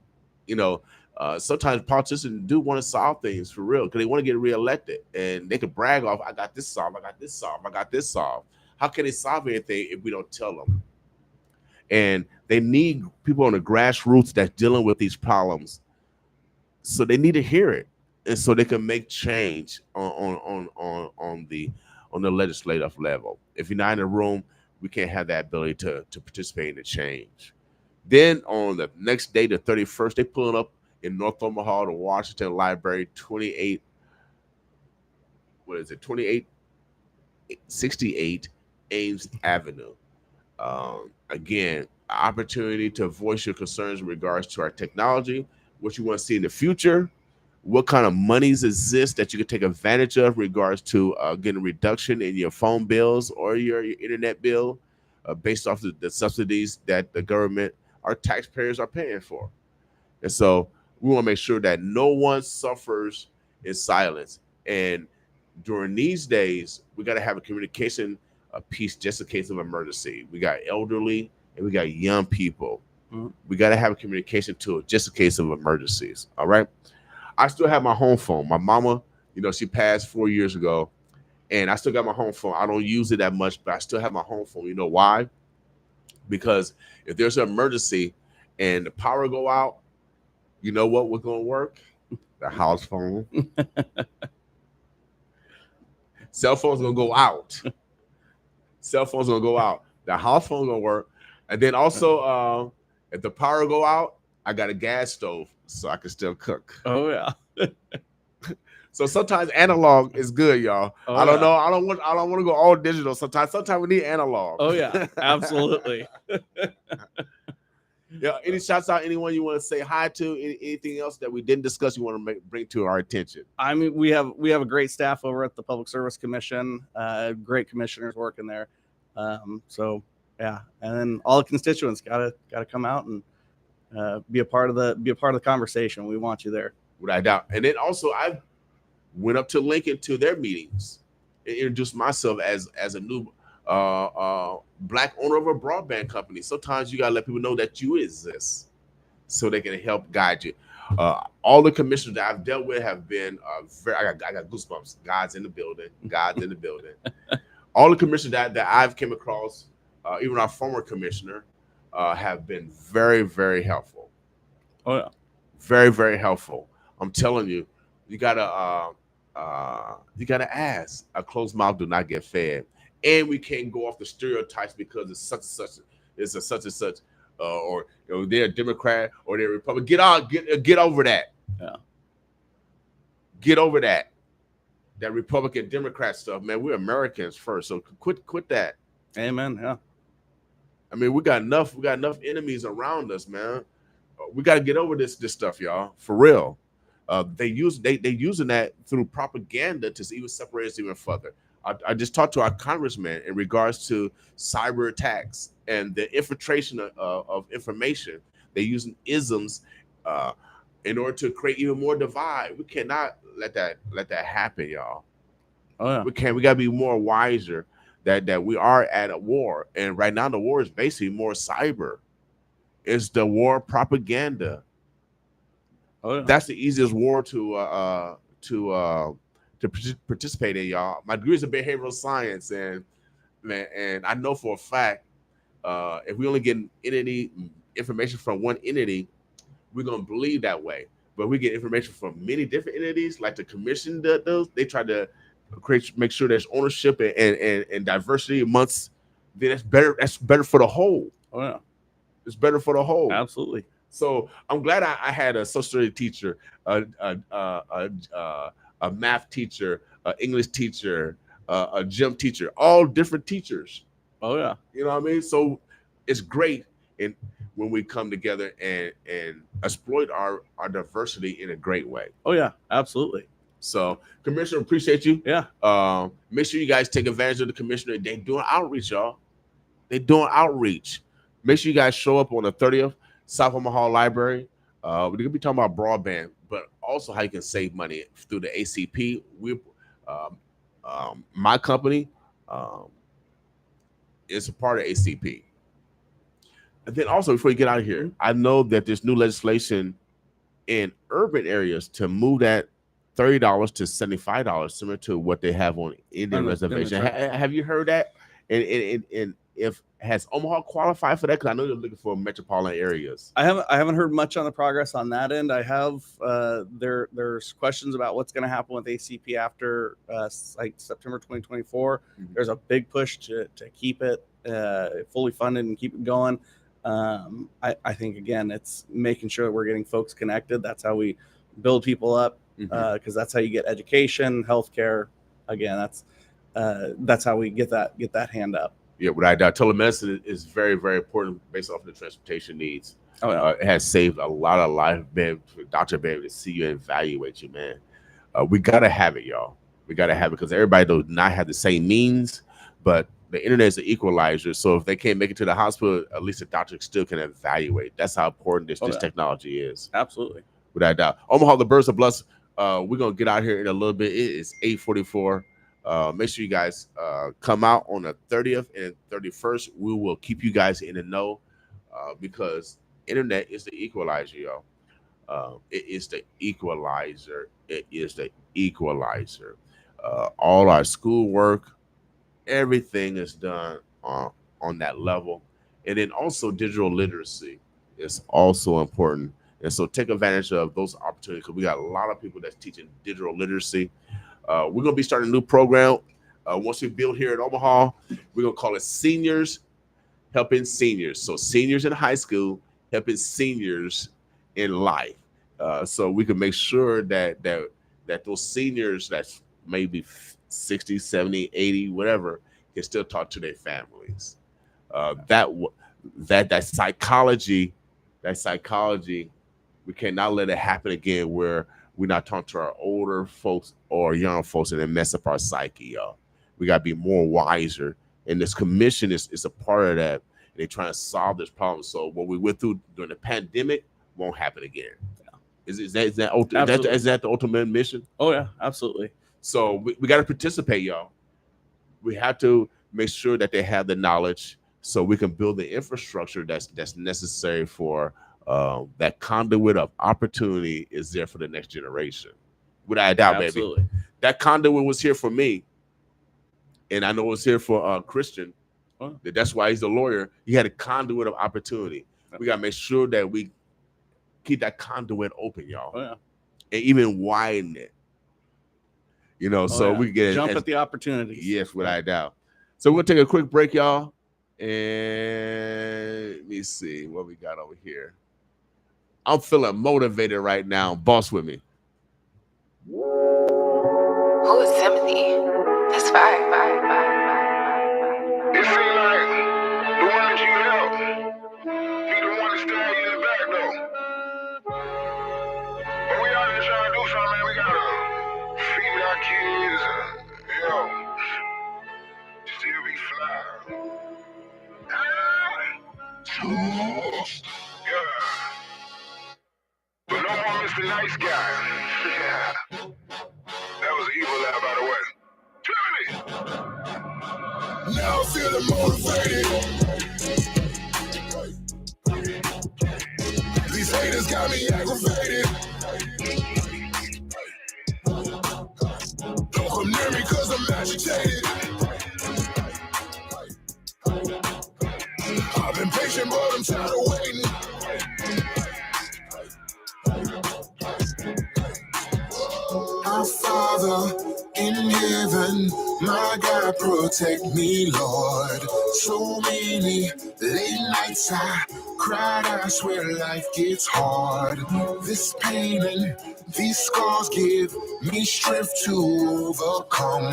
Sometimes politicians do want to solve things for real because they want to get reelected, and they can brag off, I got this solved, I got this solved, I got this solved. How can they solve anything if we don't tell them? And they need people on the grassroots that's dealing with these problems. So they need to hear it, and so they can make change on the legislative level. If you're not in the room, we can't have that ability to participate in the change. Then on the next day, the 31st, they pulling up in North Omaha, the Washington Library, 2868 Ames Avenue. Again, opportunity to voice your concerns in regards to our technology, what you want to see in the future, what kind of monies exist that you can take advantage of in regards to getting a reduction in your phone bills or your internet bill based off the subsidies that the government, our taxpayers are paying for. And so we want to make sure that no one suffers in silence. And during these days, we got to have a communication piece just in case of emergency. We got elderly and we got young people. Mm-hmm. We got to have a communication tool just in case of emergencies. All right. I still have my home phone. My mama, she passed 4 years ago, and I still got my home phone. I don't use it that much, but I still have my home phone. You know why? Because if there's an emergency and the power go out, you know what was going to work? The house phone. Cell phone's going to go out. Cell phone's going to go out. The house phone's going to work. And then also, if the power go out, I got a gas stove so I can still cook. Oh, yeah. So sometimes analog is good, y'all. Oh, I don't know. I don't want to go all digital sometimes. Sometimes we need analog. Oh, yeah. Absolutely. Yeah. Any shouts out? Anyone you want to say hi to? Anything else that we didn't discuss you want to bring to our attention? I mean, we have a great staff over at the Public Service Commission. Great commissioners working there. So yeah, and then all the constituents gotta come out and be a part of the conversation. We want you there, without doubt. And then also, I went up to Lincoln to their meetings and introduced myself as a new Black owner of a broadband company. Sometimes you gotta let people know that you exist, so they can help guide you. All the commissioners that I've dealt with have been I got goosebumps. God's in the building. God's in the building. All the commissioners that I've came across, even our former commissioner, have been very, very helpful. Oh yeah, very, very helpful. I'm telling you, you gotta ask. A closed mouth do not get fed. And we can't go off the stereotypes because it's such and such. It's a such and such, or they're a Democrat or they're a Republican. Get over that. Yeah. Get over that. that Republican Democrat stuff, man. We're Americans first, so quit that. Amen. Yeah. I mean, we got enough enemies around us, man. We got to get over this stuff, y'all, for real. They using that through propaganda to even separate us even further. I just talked to our congressman in regards to cyber attacks and the infiltration of information. They're using isms in order to create even more divide. We cannot let that happen, y'all. Oh yeah. We gotta be more wiser that we are at a war, and right now the war is basically more cyber. It's the war of propaganda. Oh yeah. That's the easiest war to participate in, y'all. My degree is in behavioral science, and I know for a fact, if we only get entity information from one entity, we're gonna believe that way. But we get information from many different entities, like the commission does. They try to make sure there's ownership and diversity amongst. Then that's better. That's better for the whole. Oh yeah, it's better for the whole. Absolutely. So I'm glad I had a social studies teacher, a math teacher, an English teacher, a gym teacher, all different teachers. Oh yeah, you know what I mean. So it's great when we come together and exploit our diversity in a great way. Oh yeah, absolutely. So, Commissioner, appreciate you. Yeah. Make sure you guys take advantage of the commissioner. They're doing outreach, y'all. They're doing outreach. Make sure you guys show up on the 30th, South Omaha Library. We're gonna be talking about broadband, but also how you can save money through the ACP. My company is a part of ACP. And then also, before you get out of here, I know that there's new legislation in urban areas to move that $30 to $75, similar to what they have on Indian reservation. Have you heard that? And if has Omaha qualified for that? Because I know you're looking for metropolitan areas. I haven't heard much on the progress on that end. I have there's questions about what's going to happen with ACP after like September 2024. Mm-hmm. There's a big push to keep it fully funded and keep it going. I think again, it's making sure that we're getting folks connected. That's how we build people up, because that's how you get education, healthcare. Again, that's how we get that hand up. Yeah, without doubt, telemedicine is very, very important based off of the transportation needs. Oh, yeah. It has saved a lot of life, man. For Dr. Baby to see you and evaluate you, man. We gotta have it, y'all. We gotta have it because everybody does not have the same means, but the internet is an equalizer. So if they can't make it to the hospital, at least the doctor still can evaluate. That's how important this technology is. Absolutely. Without doubt. Omaha, the birds are blessed. We're gonna get out here in a little bit. It is 8:44. Make sure you guys come out on the 30th and 31st. We will keep you guys in the know because internet is the equalizer, y'all. It is the equalizer. It is the equalizer. All our schoolwork, everything is done on that level. And then also digital literacy is also important. And so take advantage of those opportunities because we got a lot of people that's teaching digital literacy. We're going to be starting a new program. Once we build here at Omaha, we're going to call it Seniors Helping Seniors. So seniors in high school helping seniors in life. So we can make sure that those seniors that's maybe 60, 70, 80, whatever, can still talk to their families. That psychology, we cannot let it happen again where we're not talking to our older folks or young folks and then mess up our psyche, y'all. We got to be more wiser. And this commission is a part of that. And they're trying to solve this problem. So what we went through during the pandemic won't happen again. Yeah. Is that the ultimate mission? Oh, yeah, absolutely. So we got to participate, y'all. We have to make sure that they have the knowledge so we can build the infrastructure that's necessary for that conduit of opportunity is there for the next generation. Without a doubt, absolutely. Baby. That conduit was here for me. And I know it was here for Christian. Huh? That's why he's a lawyer. He had a conduit of opportunity. We got to make sure that we keep that conduit open, y'all. Oh, yeah. And even widen it. You know, we get jump at the opportunities. Yes, without a doubt. So we're going to take a quick break, y'all. And let me see what we got over here. I'm feeling motivated right now. Boss with me. Who is Timothy? That's fire. It seems like the one that you help be the one to stab you in the back, though. But we out here trying to do something, man. We gotta feed our kids and, still be fly. Yeah. But no more Mr. Nice Guy. That was an evil laugh, by the way. Cheree! Now I'm feeling motivated. These haters got me aggravated. Don't come near me cause I'm agitated. I've been patient but I'm tired of waiting. Our Father in heaven, my God, protect me, Lord. So many late nights I cried, I swear life gets hard. This pain and these scars give me strength to overcome.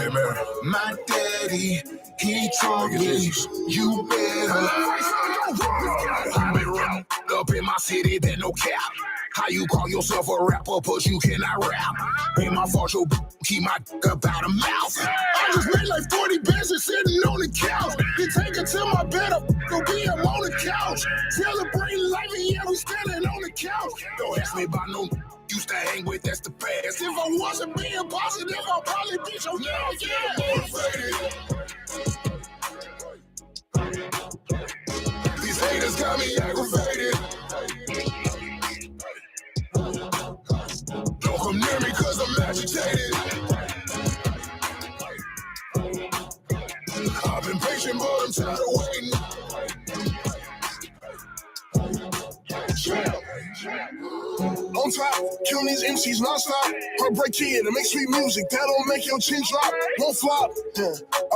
My daddy, he taught me, you better. I've been round up in my city, there no cap. How you call yourself a rapper, but you cannot rap? Ain't my fault, your keep my about a mouth. I just made like 40 bands and sitting on the couch. You take it to my bed, go be I'm on the couch. Celebrating life and yeah, we standing on the couch. Don't ask me about no used to hang with, that's the past. If I wasn't being positive, I'd probably be so motivated. These haters got me aggravated. Don't come near me cause I'm agitated. I've been patient but I'm tired of waiting. On top, killing these MCs non-stop. Heartbreak kid, it makes sweet music. That don't make your chin drop. Won't flop.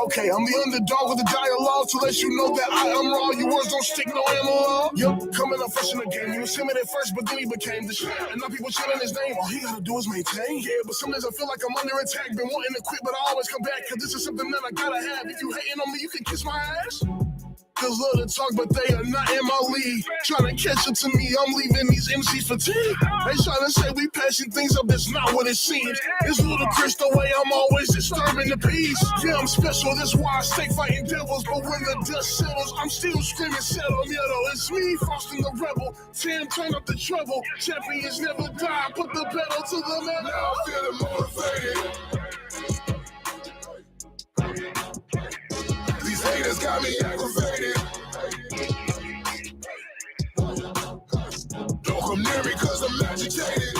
Okay, I'm the underdog with the dialogue to let you know that I am raw. Your words don't stick, no analog. Yup, coming up fresh in the game. He was timid at first, but then he became the shit. And now people chilling his name. All he gotta do is maintain. Yeah, but some days I feel like I'm under attack. Been wanting to quit, but I always come back. Cause this is something that I gotta have. If you hating on me, you can kiss my ass. Cause love to talk, but they are not in my league. Trying to catch up to me, I'm leaving these MCs fatigued. They trying to say we passing things up, that's not what it seems. It's ludicrous the way I'm always disturbing the peace. Yeah, I'm special, that's why I stay fighting devils. But when the dust settles, I'm still screaming settle. Yeah, though, it's me, Frosting the Rebel. Tim, turn up the trouble. Champions never die, put the pedal to the metal. Now I'm feeling motivated. These haters got me aggravated. Don't come near me cause I'm agitated.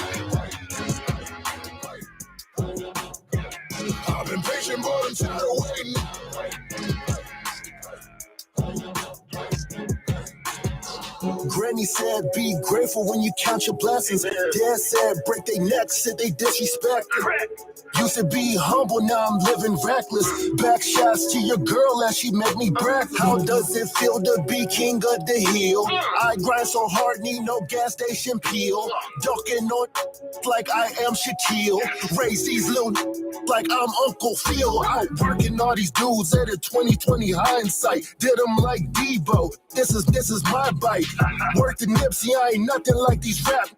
I've been patient but I'm tired of waiting. Granny said, be grateful when you count your blessings. Dad said, break their necks, said they disrespected. Used to be humble, now I'm living reckless. Back shots to your girl as she make me breakfast. How does it feel to be king of the hill? I grind so hard, need no gas station peel. Ducking on like I am Shaquille. Raise these little like I'm Uncle Phil. Out working all these dudes at a 20/20 hindsight. Did them like Debo. This is my bite. Work the Nipsey, I ain't nothing like these rap.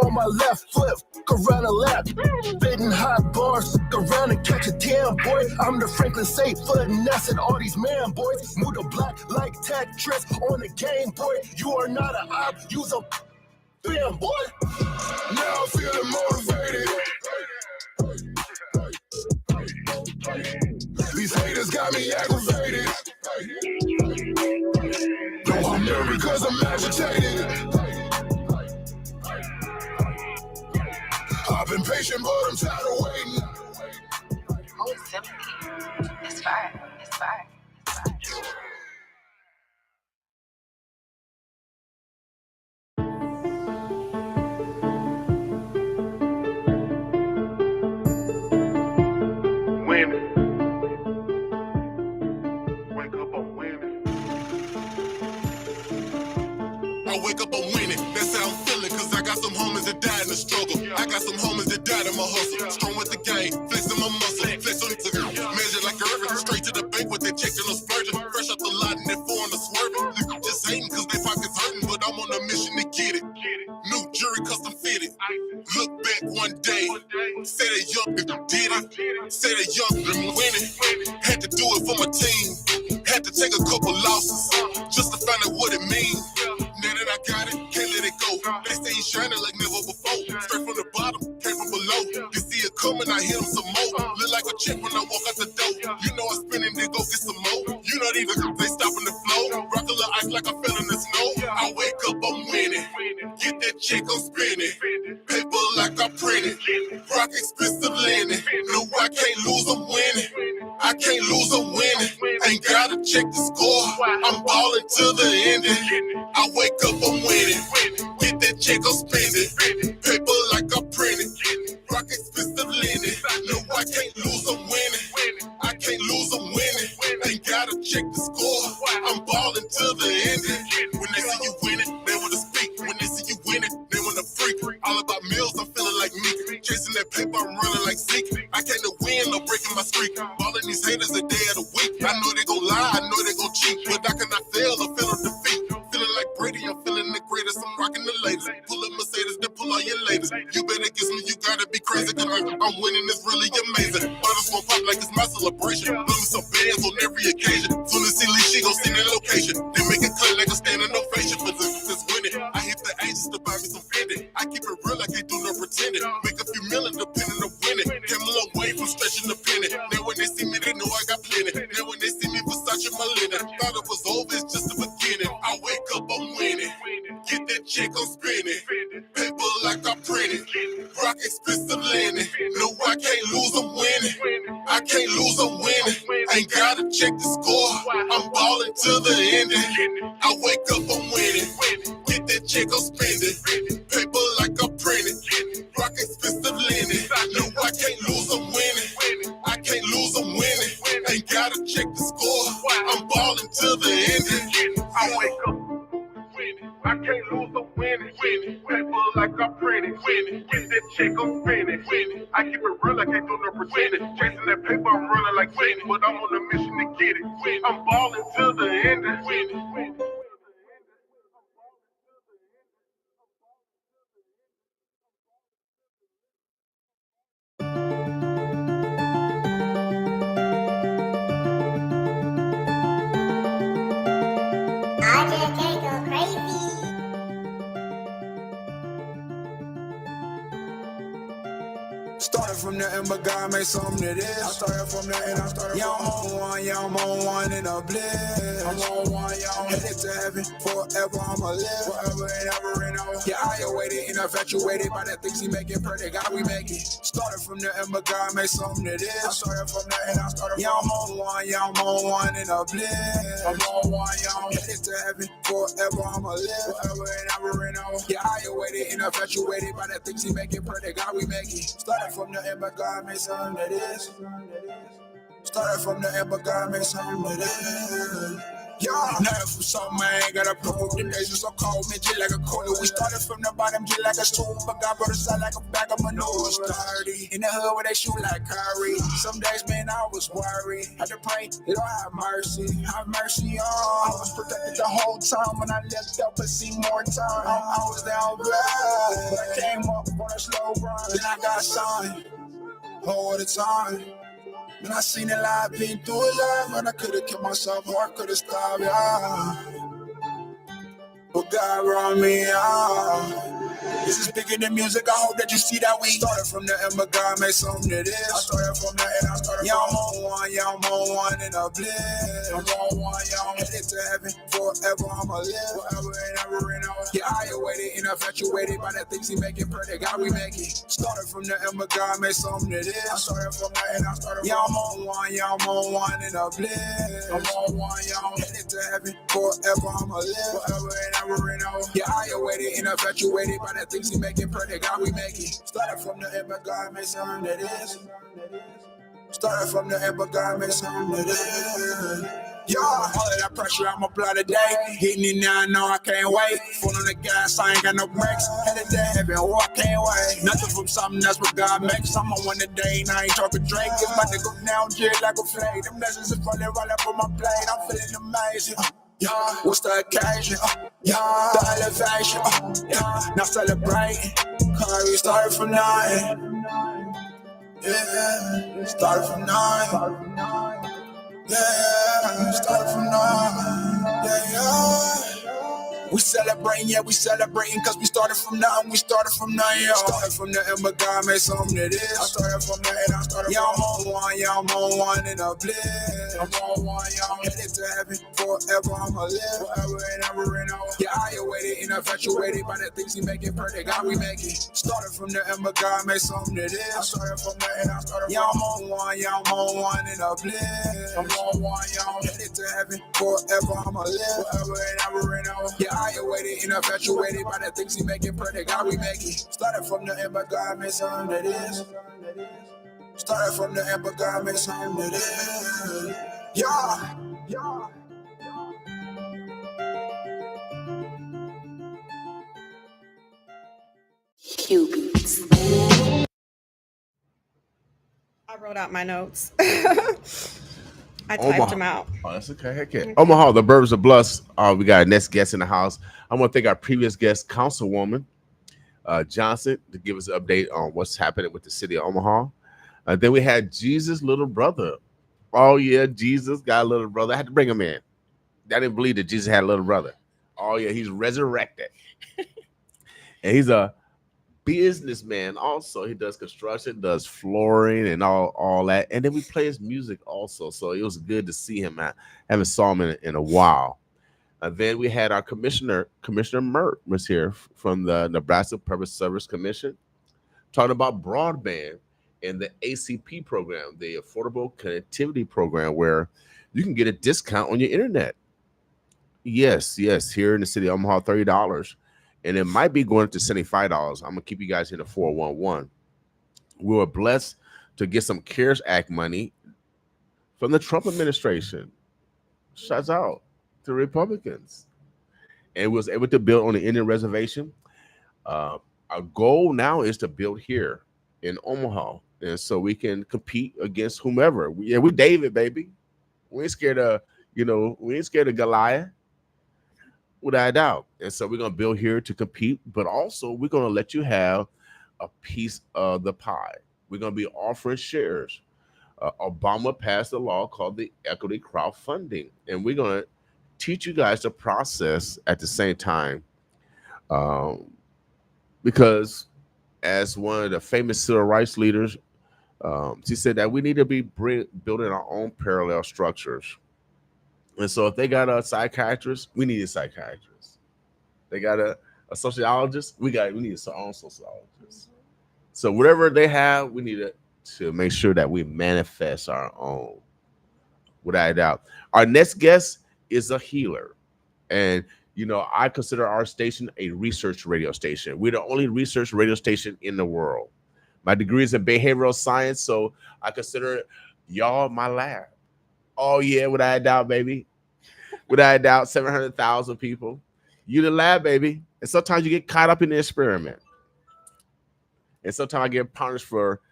On my left foot, around a lap. Spitting hot bars, around and catch a damn boy. I'm the Franklin safe foot and that's it, all these man boys. Move the black like Tetris on the Game Boy. You are not an op, you's a damn boy. Now I'm feeling motivated. These haters got me aggravated. Don't come near me cause I'm agitated. I've been patient but I'm tired of waiting. Oh, Timothy. It's fire. It's fire. It's fire. Women. Wake up on women. I wake up a winning, that's how I'm feeling. Cause I got some homies that died in the struggle. I got some homies that died in my hustle. Strong with the game, flexing my muscle. a check when I walk out the door. You know I spin and then go get some more. You know these they stopping the flow. Rock a little ice like I fell in the snow. I wake up, I'm winning. Get that check, I'm spinning. Paper like I printed. Rock expensive linen. No, I can't lose, I'm winning. I can't lose, I'm winning. Ain't gotta check the score. I'm balling to the ending. I wake up, I'm winning. Get that check, I'm spending. Paper like I printed. Rock expensive linen. No, I can't lose, I'm winning. I can't lose, I'm winning. Ain't gotta check the score. I'm balling to the ending. When they see you winning, they wanna speak. When they see you winning, they wanna freak. All about meals, I'm feeling like me. Chasing that paper, I'm running like Zeke. I came to win, no breaking my streak. Balling these haters a day of the week. I know they gon' lie, I know they gon' cheat. But I cannot fail or feel defeat. Feeling like Brady, I'm feeling the greatest. I'm rocking the latest. Pull up Mercedes, then pull all your latest. You better guess me, you gotta be crazy. Cause I'm winning, it's really amazing. Bottles gon' pop like it's my celebration. Blow me some bands on every occasion. Soon as she leave, she gon' see the location. Then make it clear like a standing ovation. But this winning, I hit the agents to buy me some Fendi. I keep it real, I can't do no pretending. Make a few million depending on winning. Came a long way from stretching the penny. Now when they see me, they know I got plenty. Now when they see me, Versace my linen. Thought it was over, it's just the beginning. I wake up, I'm winning. Get that check, I'm spinning. Paper like I printed. Rock expensive linen. No, I can't lose, I'm winning. I can't lose, I'm winning. Ain't gotta check the score. I'm balling to the ending. I wake up, I'm winning. Get that check, I'm spending. Paper like I printed. Rock expensive linen. No, I can't lose, I'm winning. I can't lose, I'm winning. Ain't gotta check the score. I'm balling to the ending. I wake up. I can't lose, I'm winning. Paper like I printed. Get that check, I'm spinning. I keep it real, I can't do no pretending. Chasing that paper, I'm running like Whitney. But I'm on a mission to get it. I'm balling to the ending. I just can't go crazy. Started from nothing but God made something to this. I started from nothing, I started from on one, yeah, I'm on one in a bliss. I'm on one, yeah, I'm headed to heaven. Forever I'ma live, forever and ever and ever. Yeah, I awaited and infatuated by the things he making perfect, God we make it. Started from nothing but God made something to this. I started from nothing, I started from I'm on one, yeah, I'm on one in a bliss. I'm on one, yeah, I'm headed to heaven. Forever I'ma live, forever and ever and ever. Yeah, I awaited and infatuated by the things he making perfect, God we make it. Started from nothing but God made something that is. Started from nothing but God made something that is. Yeah, nothing from something I ain't got a proof. The days were so cold, man, just like a cooler. We started from the bottom, just like a stool, but God brought us out like a bag of manure. Sturdy in the hood where they shoot like Curry. Some days, man, I was worried. Had to pray, Lord have mercy on. I was protected the whole time when I left up and see more time. I was down bad, but I came up on a slow run. Then I got signed all the time. And I seen a lot, been through a lot, but I could've killed myself or I could've stopped, yeah. But God brought me out. This is bigger than music, I hope that you see that we started from nothing but God made something to this. I started from nothing, I started from I'm on one, yeah, I'm on one in a bliss. I'm on one, yeah, I'm headed to heaven. Forever I'ma live, forever and ever and ever. Yeah, I awaited and infatuated by the things he making perfect, God we make it. Started from nothing but God made something to this. I started from nothing, I started from I'm on one, yeah, I'm on one in a bliss. I'm on one, yeah, I'm headed to heaven. Forever I'ma live, forever and ever and ever. Yeah, I awaited and infatuated by the things he making perfect, God we make it. Started from nothing but God made something that is. Started from nothing but God made something that is. Yeah, all of that pressure I'ma apply today. Hitting it now, I know I can't wait. Full on the gas, I ain't got no brakes. Headed to heaven, oh I can't wait. Nothing from something, that's what God makes. I'm on one today, and I ain't talking Drake. It's about to go down, just like a flame. Them blessings is falling right up on my plate. I'm feeling amazing. Yeah, what's the occasion? Yeah, the elevation. Yeah, now celebrating. Cause we started from nothing. Yeah, started from nothing. Yeah, started from nothing. Yeah, yeah. We celebrating, yeah, we celebrating, cause we started from nothing, yeah. Started from nothing, but God made something that is. I started from nothing, yeah, I'm on one in a bliss. I'm on one, yeah, I'm headed to heaven, forever I'ma live, forever and ever and ever. Yeah, I waited and infatuated by the things he making perfect, God we make it. Started from nothing, but God made something that is. I started from nothing, yeah, I'm on one in a bliss. I'm on one, yeah, I'm headed to heaven, forever I'ma live, forever and ever and ever. Yeah, I waited and infatuated by the things he making perfect, God we make it. Started from nothing, but God made something that is. Started from nothing, but God made something that is. Yeah. Cupids. I wrote out my notes. I typed them out. Oh, that's okay. Heck yeah. Omaha, the Burbs of Bless. We got our next guest in the house. I want to thank our previous guest, Councilwoman Johnson, to give us an update on what's happening with the city of Omaha. Then we had Jesus' little brother. Oh, yeah, Jesus got a little brother. I had to bring him in. I didn't believe that Jesus had a little brother. Oh, yeah, he's resurrected. And he's a businessman also. He does construction, does flooring and all that. And then we play his music also. So it was good to see him. I haven't saw him in a while. Then we had our Commissioner Mirch was here from the Nebraska Public Service Commission, talking about broadband and the ACP program, the Affordable Connectivity Program, where you can get a discount on your internet. Yes, here in the city of Omaha, $30. And it might be going up to $75. I'm going to keep you guys in the 411. We were blessed to get some CARES Act money from the Trump administration. Shouts out to Republicans. And was able to build on the Indian reservation. Our goal now is to build here in Omaha. And so we can compete against whomever. We David, baby. We ain't scared of, we ain't scared of Goliath. Without a doubt. And so we're going to build here to compete, but also we're going to let you have a piece of the pie. We're going to be offering shares. Obama passed a law called the equity crowdfunding, and we're going to teach you guys the process at the same time. Because as one of the famous civil rights leaders, she said that we need to be building our own parallel structures. And so if they got a psychiatrist, we need a psychiatrist. They got a sociologist, we need our own sociologist. So whatever they have, we need to make sure that we manifest our own, without a doubt. Our next guest is a healer. And, I consider our station a research radio station. We're the only research radio station in the world. My degree is in behavioral science, so I consider y'all my lab. Oh, yeah, without a doubt, baby. Without a doubt, 700,000 people. You the lab, baby. And sometimes you get caught up in the experiment. And sometimes I get punished for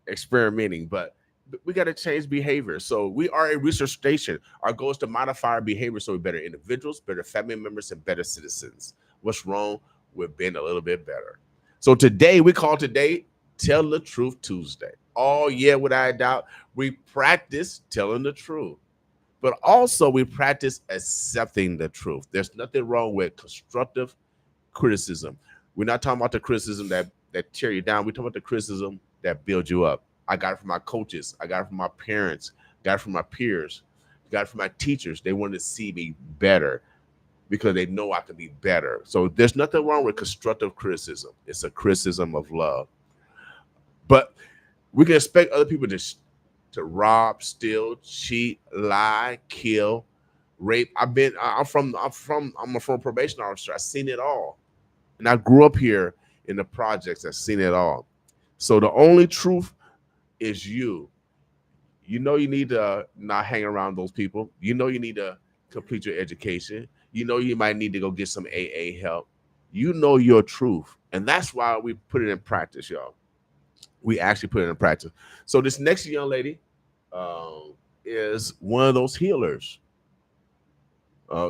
experimenting. But we got to change behavior. So we are a research station. Our goal is to modify our behavior so we're better individuals, better family members, and better citizens. What's wrong with being a little bit better? So today, we call today Tell the Truth Tuesday. Oh, yeah, without a doubt, we practice telling the truth. But also we practice accepting the truth. There's nothing wrong with constructive criticism. We're not talking about the criticism that tear you down. We're talking about the criticism that builds you up. I got it from my coaches. I got it from my parents. Got it from my peers. Got it from my teachers. They wanted to see me better because they know I can be better. So there's nothing wrong with constructive criticism. It's a criticism of love. But we can expect other people to rob, steal, cheat, lie, kill, rape. I'm a former probation officer. I've seen it all. And I grew up here in the projects. I've seen it all. So the only truth is you. You need to not hang around those people. You need to complete your education. You might need to go get some AA help. You know your truth. And that's why we put it in practice, y'all. We actually put it in practice. So this next young lady is one of those healers.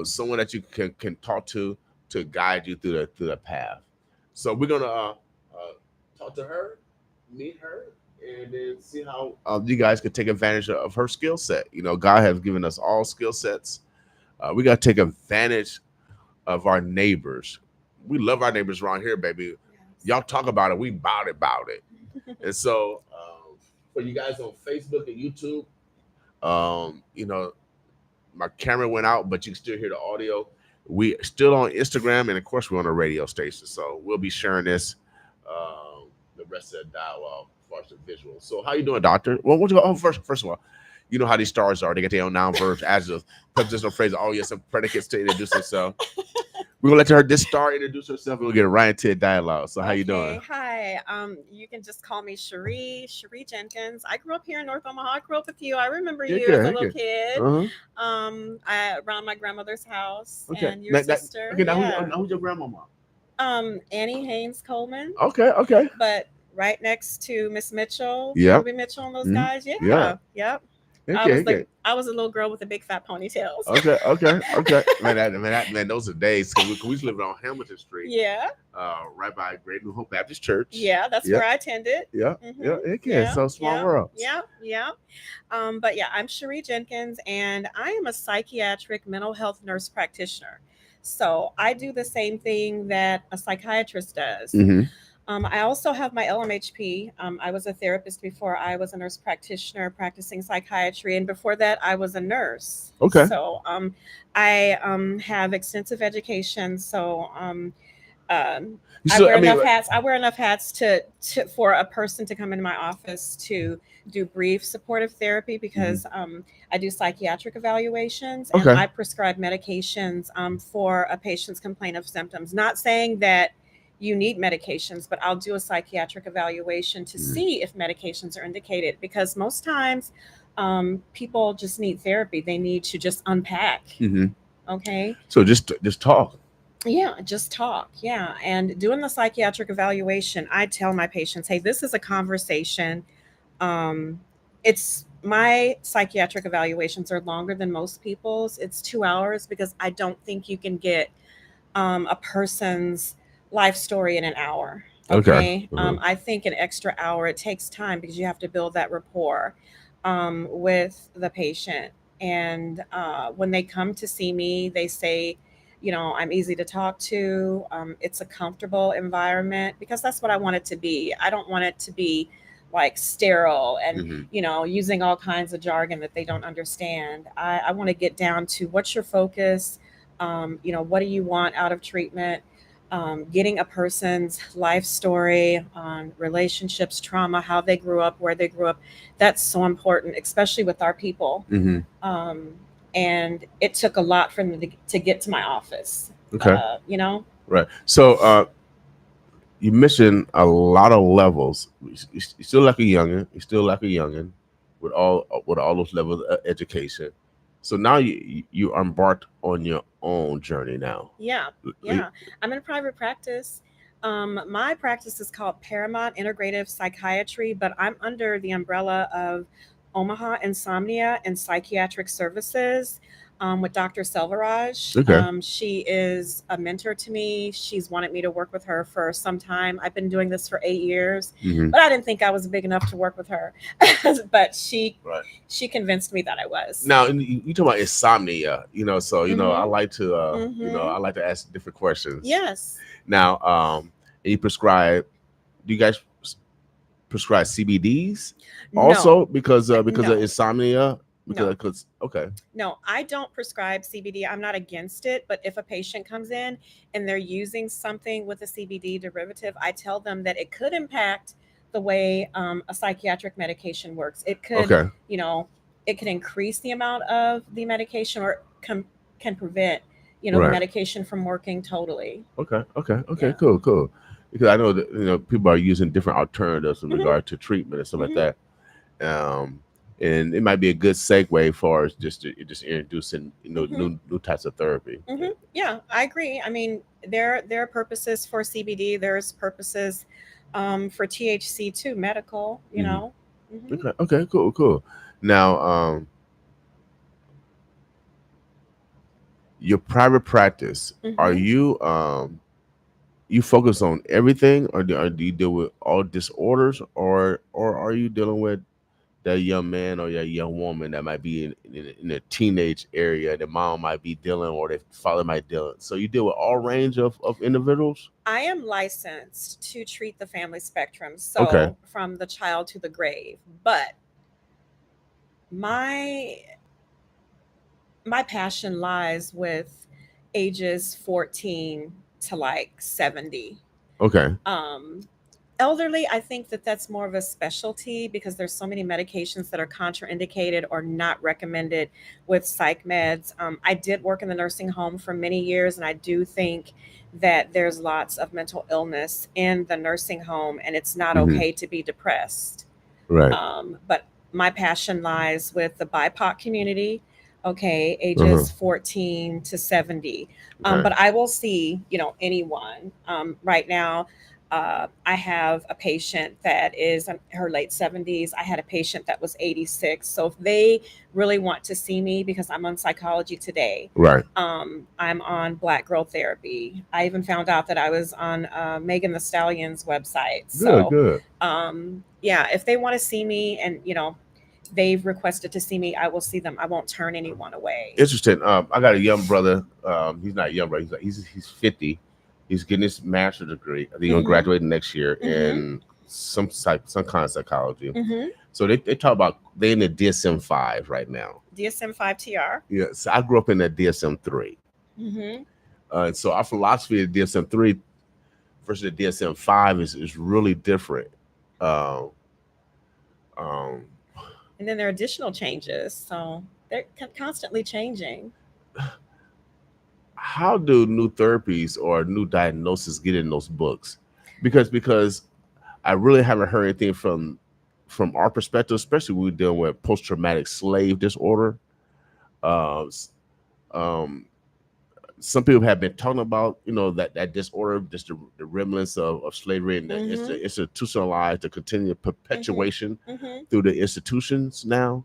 Someone that you can talk to guide you through the path. So we're gonna talk to her, meet her, and then see how you guys can take advantage of her skill set. God has given us all skill sets. We got to take advantage of our neighbors. We love our neighbors around here, baby. Y'all talk about it, we about it. And so for you guys on Facebook and YouTube, my camera went out, but you can still hear the audio. We still on Instagram, and of course we're on a radio station. So we'll be sharing this, the rest of the dialogue as far as the visuals. So how you doing, doctor? Well, what you go? Oh, first of all, you know how these stars are. They get their own noun, verbs, adjectives, prepositional phrases. Oh, yes, some predicates to introduce themselves. We're gonna let this star introduce herself, and we'll get right into the dialogue. So how you doing? Hi. You can just call me Cheree Jenkins. I grew up here in North Omaha. I grew up with you. I remember you as a little kid. Around my grandmother's house. Okay. And your sister. Okay. Now who's your grandmama? Annie Haynes Coleman. Okay. But right next to Miss Mitchell. Yeah. Ruby Mitchell and those guys. Yeah. Yep. I was a little girl with a big fat ponytail. Okay. Man, those are days. We used to live on Hamilton Street. Yeah. Right by Great New Hope Baptist Church. Yeah, that's where I attended. Yeah. Mm-hmm. Yeah. So small world. Yeah. But yeah, I'm Cheree Jenkins, and I am a psychiatric mental health nurse practitioner. So I do the same thing that a psychiatrist does. Mm-hmm. I also have my LMHP. I was a therapist before I was a nurse practitioner practicing psychiatry. And before that, I was a nurse. Okay. So I have extensive education. So I wear enough hats to for a person to come into my office to do brief supportive therapy because I do psychiatric evaluations and I prescribe medications for a patient's complaint of symptoms. Not saying that you need medications, but I'll do a psychiatric evaluation to see if medications are indicated because most times people just need therapy. They need to just unpack. Mm-hmm. Okay. So just talk. Yeah, just talk. Yeah. And doing the psychiatric evaluation, I tell my patients, hey, this is a conversation. It's my psychiatric evaluations are longer than most people's. It's 2 hours because I don't think you can get a person's life story in an hour. Okay. I think an extra hour, it takes time because you have to build that rapport with the patient. And when they come to see me, they say, I'm easy to talk to. It's a comfortable environment because that's what I want it to be. I don't want it to be like sterile and, using all kinds of jargon that they don't understand. I want to get down to what's your focus? What do you want out of treatment? Getting a person's life story on relationships, trauma, how they grew up, where they grew up. That's so important, especially with our people. And it took a lot for them to get to my office. Okay. Right. So you mentioned a lot of levels. You still like a youngin. With all those levels of education. So now you embarked on your own journey now. Yeah. I'm in private practice. My practice is called Paramount Integrative Psychiatry, but I'm under the umbrella of Omaha Insomnia and Psychiatric Services with Dr. Selvaraj. Okay. She is a mentor to me. She's wanted me to work with her for some time. I've been doing this for 8 years, but I didn't think I was big enough to work with her. But she convinced me that I was. Now you talk about insomnia, so I like to I like to ask different questions. Yes. Now, you prescribe. Do you guys prescribe CBDs also because of insomnia? No, I don't prescribe CBD. I'm not against it, but if a patient comes in and they're using something with a CBD derivative, I tell them that it could impact the way a psychiatric medication works. It could, it can increase the amount of the medication or can prevent, the medication from working totally. Okay. Cool. Because I know that people are using different alternatives in regard to treatment and stuff like that. And it might be a good segue for just introducing new types of therapy. Yeah, I agree. I mean, there are purposes for CBD. There's purposes for THC too, medical. Okay, cool. Now, your private practice, are you you focus on everything, or do you deal with all disorders, or are you dealing with that young man or that young woman that might be in a teenage area, the mom might be dealing or the father might deal. So you deal with all range of individuals? I am licensed to treat the family spectrum, so from the child to the grave. But my passion lies with ages 14 to like 70. Okay. Elderly, I think that that's more of a specialty because there's so many medications that are contraindicated or not recommended with psych meds. I did work in the nursing home for many years, and I do think that there's lots of mental illness in the nursing home, and it's not okay to be depressed. Right. But my passion lies with the BIPOC community, ages 14 to 70. But I will see, anyone. Right now, I have a patient that is in her late 70s. I had a patient that was 86. So if they really want to see me, because I'm on Psychology Today, right? I'm on Black Girl Therapy. I even found out that I was on Megan Thee Stallion's website. So, good. Yeah, if they want to see me and they've requested to see me, I will see them. I won't turn anyone away. Interesting. I got a young brother. He's not young, but he's 50. He's getting his master's degree. I think he's gonna graduate next year in some kind of psychology. So they talk about they're in the DSM-5 right now. DSM-5 TR. Yeah. So I grew up in the DSM-3. And so our philosophy of DSM-3 versus the DSM-5 is really different. And then there are additional changes, so they're constantly changing. How do new therapies or new diagnoses get in those books? Because I really haven't heard anything from our perspective, especially when we're dealing with post-traumatic slave disorder. Some people have been talking about, that disorder, just the remnants of slavery and the institutionalized, the continued perpetuation through the institutions now.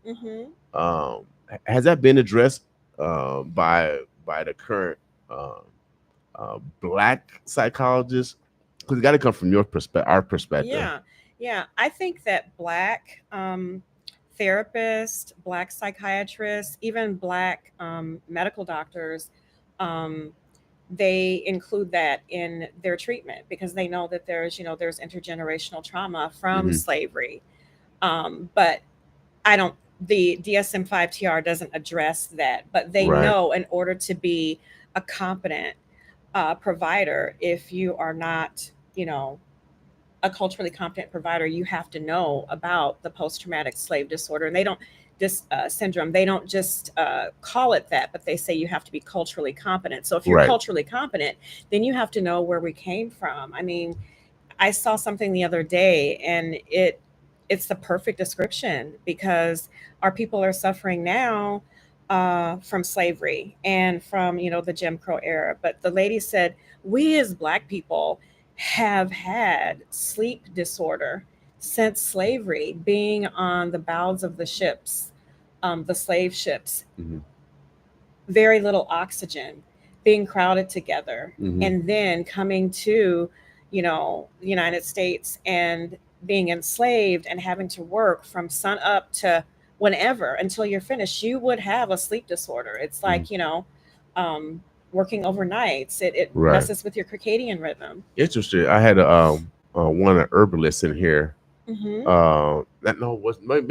Has that been addressed by the current Black psychologists? Because it got to come from our perspective. Yeah. I think that Black therapists, Black psychiatrists, even Black medical doctors, they include that in their treatment because they know that there's intergenerational trauma from slavery. But the DSM-5 TR doesn't address that, but they know in order to be a competent provider, if you are not, a culturally competent provider, you have to know about the post-traumatic slave disorder. And they don't syndrome. They don't just call it that, but they say you have to be culturally competent. So if you're culturally competent, then you have to know where we came from. I mean, I saw something the other day, and it's the perfect description because our people are suffering now from slavery and from, the Jim Crow era. But the lady said, we as Black people have had sleep disorder since slavery, being on the bows of the ships, the slave ships, very little oxygen, being crowded together, and then coming to, the United States and being enslaved and having to work from sun up to whenever until you're finished. You would have a sleep disorder. It's like, working overnighghts. It messes with your circadian rhythm. Interesting. I had one herbalist in here. Maybe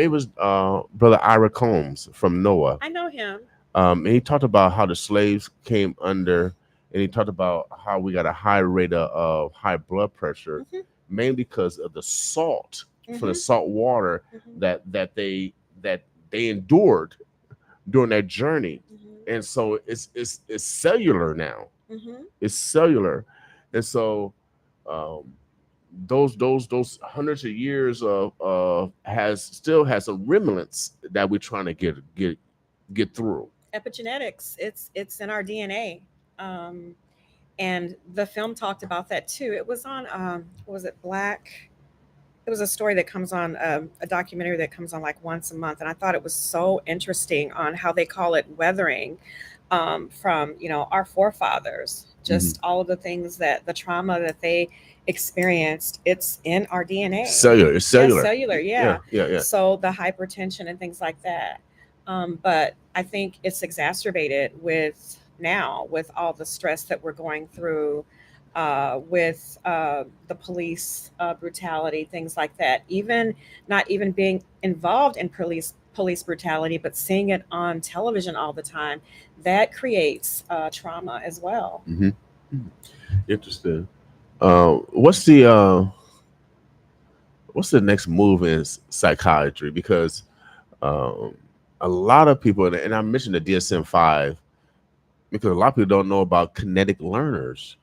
it was Brother Ira Combs from NOAA. I know him. And he talked about how the slaves came under, and he talked about how we got a high rate of high blood pressure, mainly because of the salt from the salt water that they endured during that journey. And so it's cellular now. It's cellular, and so those hundreds of years of still has some remnants that we're trying to get through. Epigenetics, it's in our DNA, and the film talked about that too. It was on what was it, Black? It was a story that comes on a documentary that comes on like once a month, and I thought it was so interesting on how they call it weathering from our forefathers, just all of the things that the trauma that they experienced, it's in our DNA. Cellular. It's cellular. Yeah, cellular, Yeah. So the hypertension and things like that. But I think it's exacerbated with all the stress that we're going through, with the police brutality, things like that. Even not even being involved in police brutality, but seeing it on television all the time, that creates trauma as well. Mm-hmm. Interesting. What's the next move in psychiatry? Because um, a lot of people, and I mentioned the DSM-5 because a lot of people don't know about kinetic learners.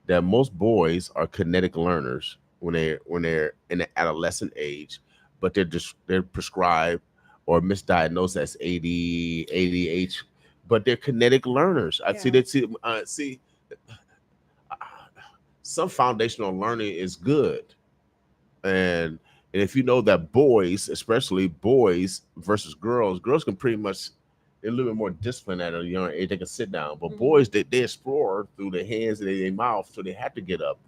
That most boys are kinetic learners when they're in the adolescent age, but they're prescribed or misdiagnosed as ADHD, but they're kinetic learners. I see some foundational learning is good, and if you know that boys, especially boys versus girls can pretty much, they're a little bit more disciplined at a young age. They can sit down, but boys they explore through their hands and their mouth, so they have to get up.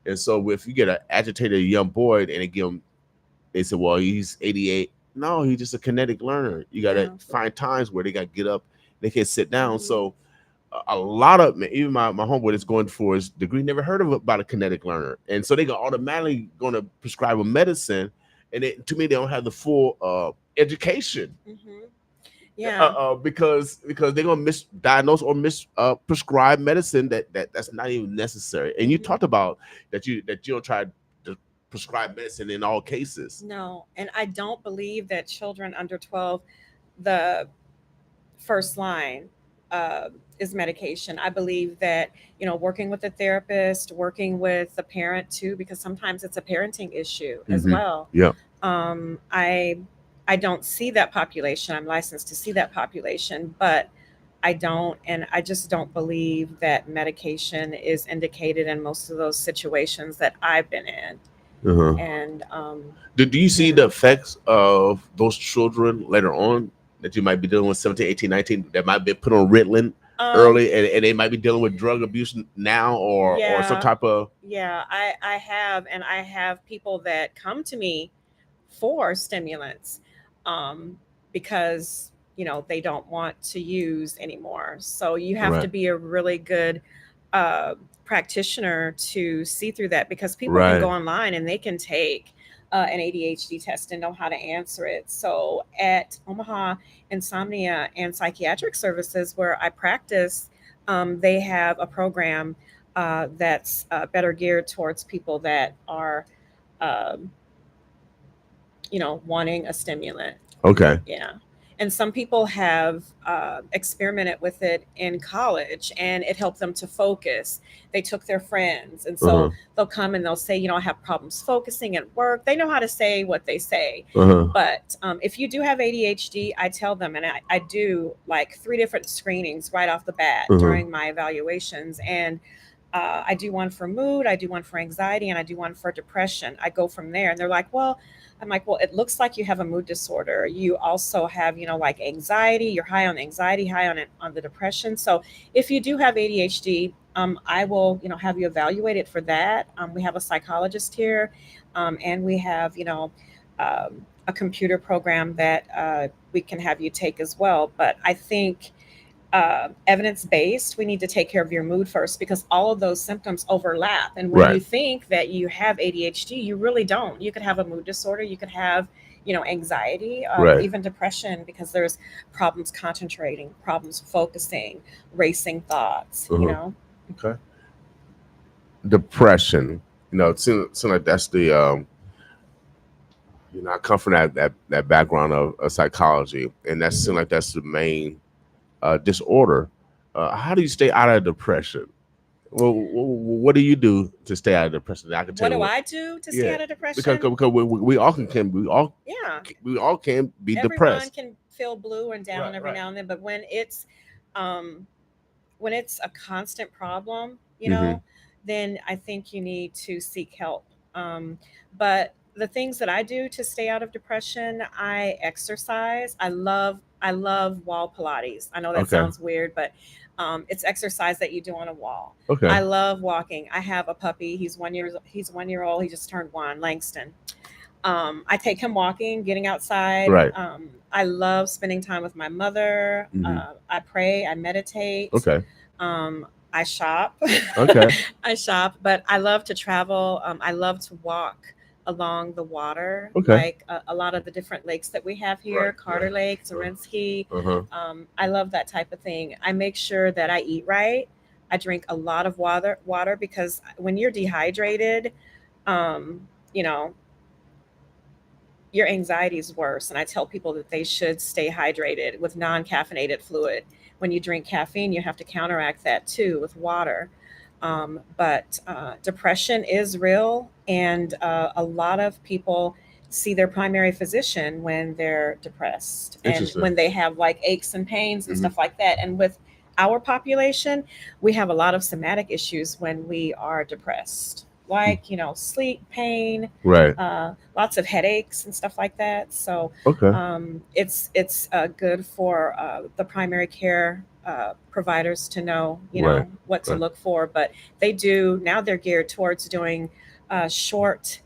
And so if you get an agitated young boy and they say, well, he's 88. No, he's just a kinetic learner. You got to find times where they got to get up, they can't sit down. So a lot of, even my homeboy that's going for his degree never heard about a kinetic learner, and so they are automatically going to prescribe a medicine, and to me they don't have the full education. Because they're gonna misdiagnose or prescribe medicine that's not even necessary. And you talked about that you don't try to prescribe medicine in all cases. No, and I don't believe that children under 12, the first line is medication. I believe that, working with a therapist, working with a parent too, because sometimes it's a parenting issue as well. Yeah. I don't see that population. I'm licensed to see that population, but I just don't believe that medication is indicated in most of those situations that I've been in. And do you see the effects of those children later on that you might be dealing with 17, 18, 19 that might be put on Ritalin early, and they might be dealing with drug abuse now or some type of... I have people that come to me for stimulants because they don't want to use anymore. So you have to be a really good practitioner to see through that, because people can go online and they can take an ADHD test and know how to answer it. So at Omaha Insomnia and Psychiatric Services, where I practice, they have a program that's better geared towards people that are wanting a stimulant. Okay. Yeah. And some people have experimented with it in college, and it helped them to focus. They took their friends, and so they'll come and they'll say, I have problems focusing at work. They know how to say what they say. But if you do have ADHD, I tell them, and I do like 3 different screenings right off the bat during my evaluations. And I do one for mood, I do one for anxiety, and I do one for depression. I go from there, and they're like, well, I'm like, well, it looks like you have a mood disorder. You also have, like anxiety. You're high on anxiety, high on the depression. So if you do have ADHD, I will, have you evaluated for that. We have a psychologist here, and we have, a computer program that we can have you take as well. But I think evidence-based, we need to take care of your mood first, because all of those symptoms overlap. And when you think that you have ADHD, you really don't. You could have a mood disorder. You could have, anxiety, even depression, because there's problems concentrating, problems focusing, racing thoughts, Okay. Depression, it seems like that's the, I come from that background of psychology, and that seems like that's the main disorder. How do you stay out of depression? Well, what do you do to stay out of depression? I can tell what you. What do I do to stay out of depression? Because we all can be Everyone depressed. Can feel blue and down every now and then, but when it's a constant problem, then I think you need to seek help. But the things that I do to stay out of depression, I exercise. I love wall Pilates. I know that sounds weird, but it's exercise that you do on a wall. Okay. I love walking. I have a puppy. He's 1 year old. He just turned 1, Langston. I take him walking, getting outside. Right. I love spending time with my mother. I pray. I meditate. Okay. I shop. Okay. I shop, but I love to travel. I love to walk along the water, Okay. like a lot of the different lakes that we have here, Right, Carter right. Lake, Zarinsky. Uh-huh. I love that type of thing. I make sure that I eat right. I drink a lot of water because when you're dehydrated, you know, your anxiety is worse. And I tell people that they should stay hydrated with non-caffeinated fluid. When you drink caffeine, you have to counteract that too with water. But depression is real, and a lot of people see their primary physician when they're depressed and when they have like aches and pains and stuff like that. And with our population, we have a lot of somatic issues when we are depressed, like, you know, sleep pain, right, lots of headaches and stuff like that. So it's good for the primary care providers to know, you know, what to look for. But they're geared towards doing short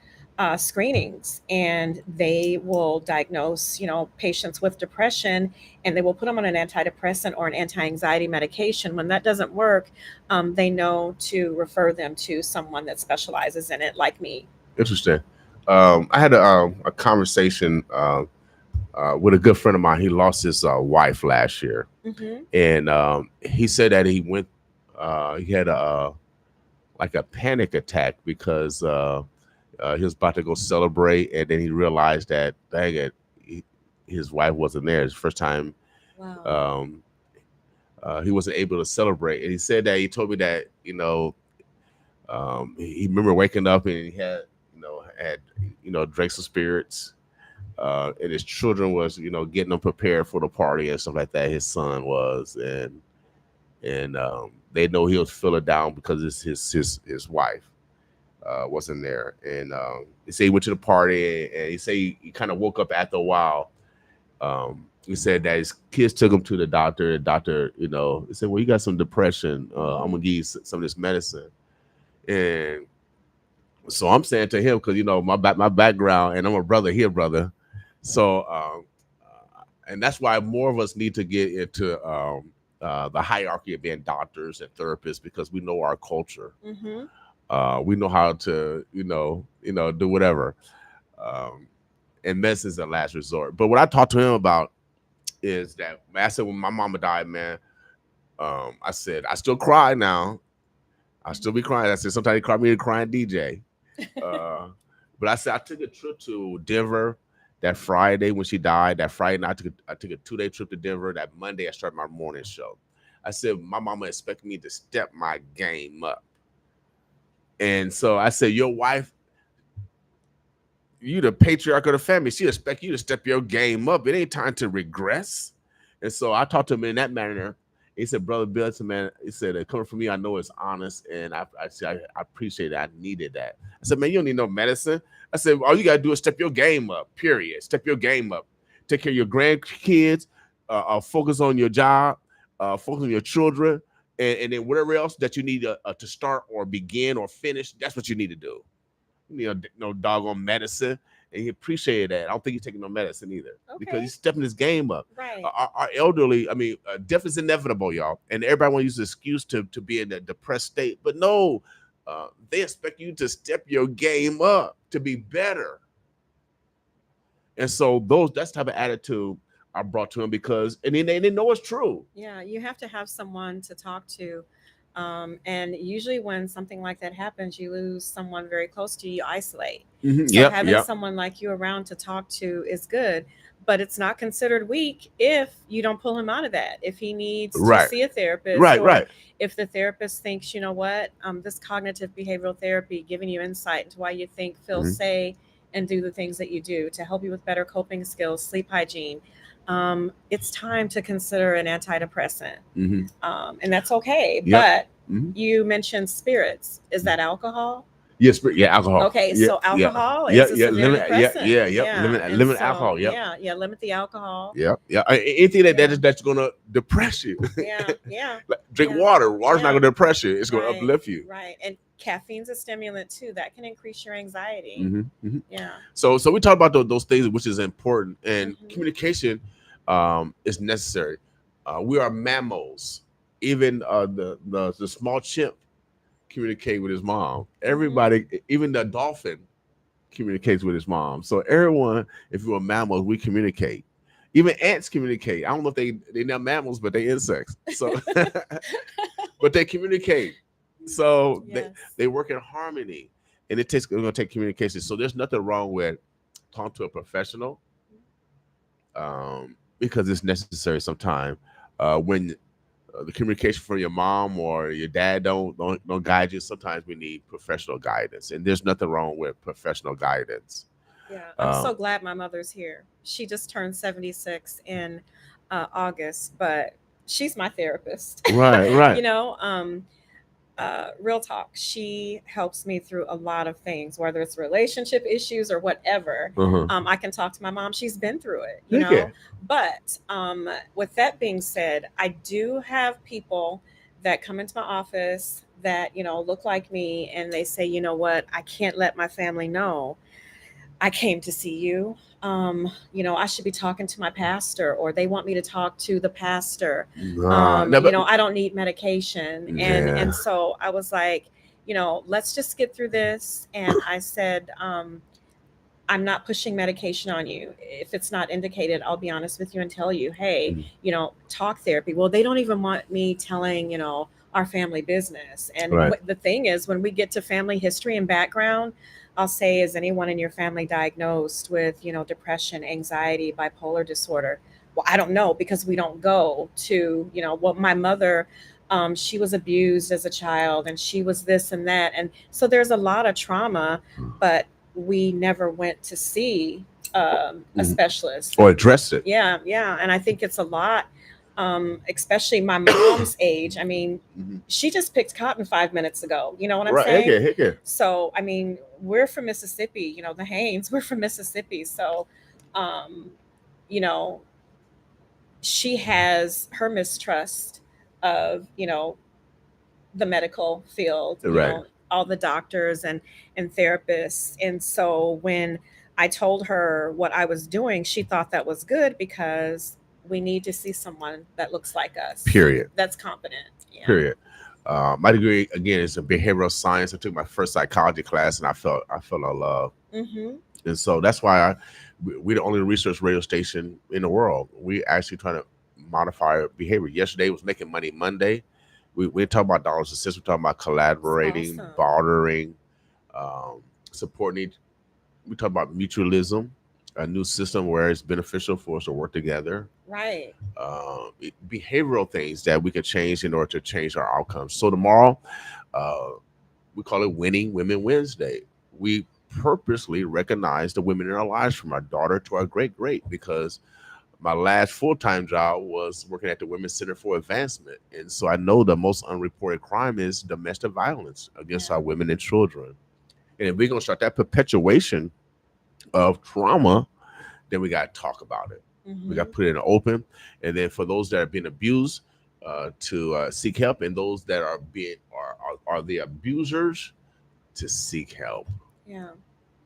screenings, and they will diagnose, you know, patients with depression, and they will put them on an antidepressant or an anti-anxiety medication. When that doesn't work, they know to refer them to someone that specializes in it, like me. Interesting. I had a conversation with a good friend of mine. He lost his wife last year, and he said that he went. He had a panic attack because he was about to go celebrate, and then he realized that dang it, his wife wasn't there. It's the first time. Wow. He wasn't able to celebrate, and he said that he told me that, you know, he remember waking up and he had drank some spirits, and his children was, you know, getting them prepared for the party and stuff like that. His son was, and they know he was feeling down because it's his wife wasn't there, and he said he went to the party, and he said he kind of woke up after a while. He said that his kids took him to the doctor. The doctor, you know, he said, "Well, you got some depression. I'm gonna give you some of this medicine." And so I'm saying to him, because, you know, my background, and I'm a brother here, brother. So and that's why more of us need to get into the hierarchy of being doctors and therapists, because we know our culture. We know how to, you know, do whatever. And medicine is the last resort. But what I talked to him about is that, I said, when my mama died, man, I said, I still cry now. I still be crying. I said, sometimes they call me a crying DJ. But I said, I took a trip to Denver that Friday when she died. That Friday night, I took a 2-day trip to Denver. That Monday, I started my morning show. I said, my mama expected me to step my game up. And so I said, your wife, you the patriarch of the family. She expect you to step your game up. It ain't time to regress. And so I talked to him in that manner. He said, Brother Bill, man, he said, coming from me, I know it's honest. And I said, I appreciate it. I needed that. I said, man, you don't need no medicine. I said, all you got to do is step your game up, period. Step your game up. Take care of your grandkids, focus on your job, focus on your children, and then whatever else that you need to start or begin or finish, that's what you need to do. You need no doggone medicine. And he appreciated that. I don't think he's taking no medicine either, because he's stepping his game up. Right. Our elderly, I mean, death is inevitable, y'all. And everybody want to use the excuse to be in a depressed state. But no, they expect you to step your game up to be better. And so that's the type of attitude I brought to him, because, and they didn't know it's true. Yeah, you have to have someone to talk to. And usually when something like that happens, you lose someone very close to you, isolate. So having someone like you around to talk to is good, but it's not considered weak if you don't pull him out of that. If he needs to see a therapist, or if the therapist thinks, you know what, this cognitive behavioral therapy giving you insight into why you think, feel, say, and do the things that you do to help you with better coping skills, sleep hygiene. It's time to consider an antidepressant. And that's okay. But you mentioned spirits. Is that alcohol? Yes, alcohol. Okay, so alcohol is a severe depressant. Limit alcohol. Limit the alcohol. Anything that's gonna depress you. Like, drink water. Water's not gonna depress you. It's gonna uplift you. Right, and caffeine's a stimulant too. That can increase your anxiety. Yeah. So we talk about those things, which is important, and communication is necessary. We are mammals. Even the small chimp communicate with his mom. Everybody, even the dolphin communicates with his mom. So everyone, if you're a mammal, we communicate. Even ants communicate. I don't know if they're not mammals, but they insects. So but they communicate. So they work in harmony. And it's gonna take communication. So there's nothing wrong with talking to a professional, because it's necessary sometimes. When the communication from your mom or your dad don't guide you, sometimes we need professional guidance, and there's nothing wrong with professional guidance. Yeah, I'm so glad my mother's here. She just turned 76 in August, but she's my therapist. Right. You know, real talk. She helps me through a lot of things, whether it's relationship issues or whatever. I can talk to my mom. She's been through it, you know. But with that being said, I do have people that come into my office that, you know, look like me, and they say, you know what, I can't let my family know I came to see you. You know, I should be talking to my pastor, or they want me to talk to the pastor. You know, I don't need medication. And so I was like, you know, let's just get through this. And I said, I'm not pushing medication on you. If it's not indicated, I'll be honest with you and tell you, hey, you know, talk therapy. Well, they don't even want me telling, you know, our family business. And the thing is, when we get to family history and background, I'll say, is anyone in your family diagnosed with, you know, depression, anxiety, bipolar disorder? Well, I don't know, because we don't go to, you know, well, my mother, she was abused as a child, and she was this and that. And so there's a lot of trauma, but we never went to see a specialist or address it. Yeah. And I think it's a lot, especially my mom's age. I mean, she just picked cotton 5 minutes ago. You know what I'm saying? Okay. So, I mean, we're from Mississippi, you know, the Haynes, we're from Mississippi. So, you know, she has her mistrust of, you know, the medical field, you know, all the doctors and therapists. And so when I told her what I was doing, she thought that was good, because we need to see someone that looks like us. Period. That's competent. Yeah. Period. My degree, again, is in behavioral science. I took my first psychology class, and I fell in love. And so that's why we're the only research radio station in the world. We actually trying to modify our behavior. Yesterday was Making Money Monday. We talk about dollars and cents. We talk about collaborating, bartering, supporting. We talk about mutualism, a new system where it's beneficial for us to work together. Right. Behavioral things that we can change in order to change our outcomes. So tomorrow, we call it Winning Women Wednesday. We purposely recognize the women in our lives, from our daughter to our great, because my last full-time job was working at the Women's Center for Advancement. And so I know the most unreported crime is domestic violence against our women and children. And if we're going to start that perpetuation of trauma, then we got to talk about it. We got to put it in the open. And then for those that are being abused, to seek help, and those that are the abusers, to seek help. Yeah.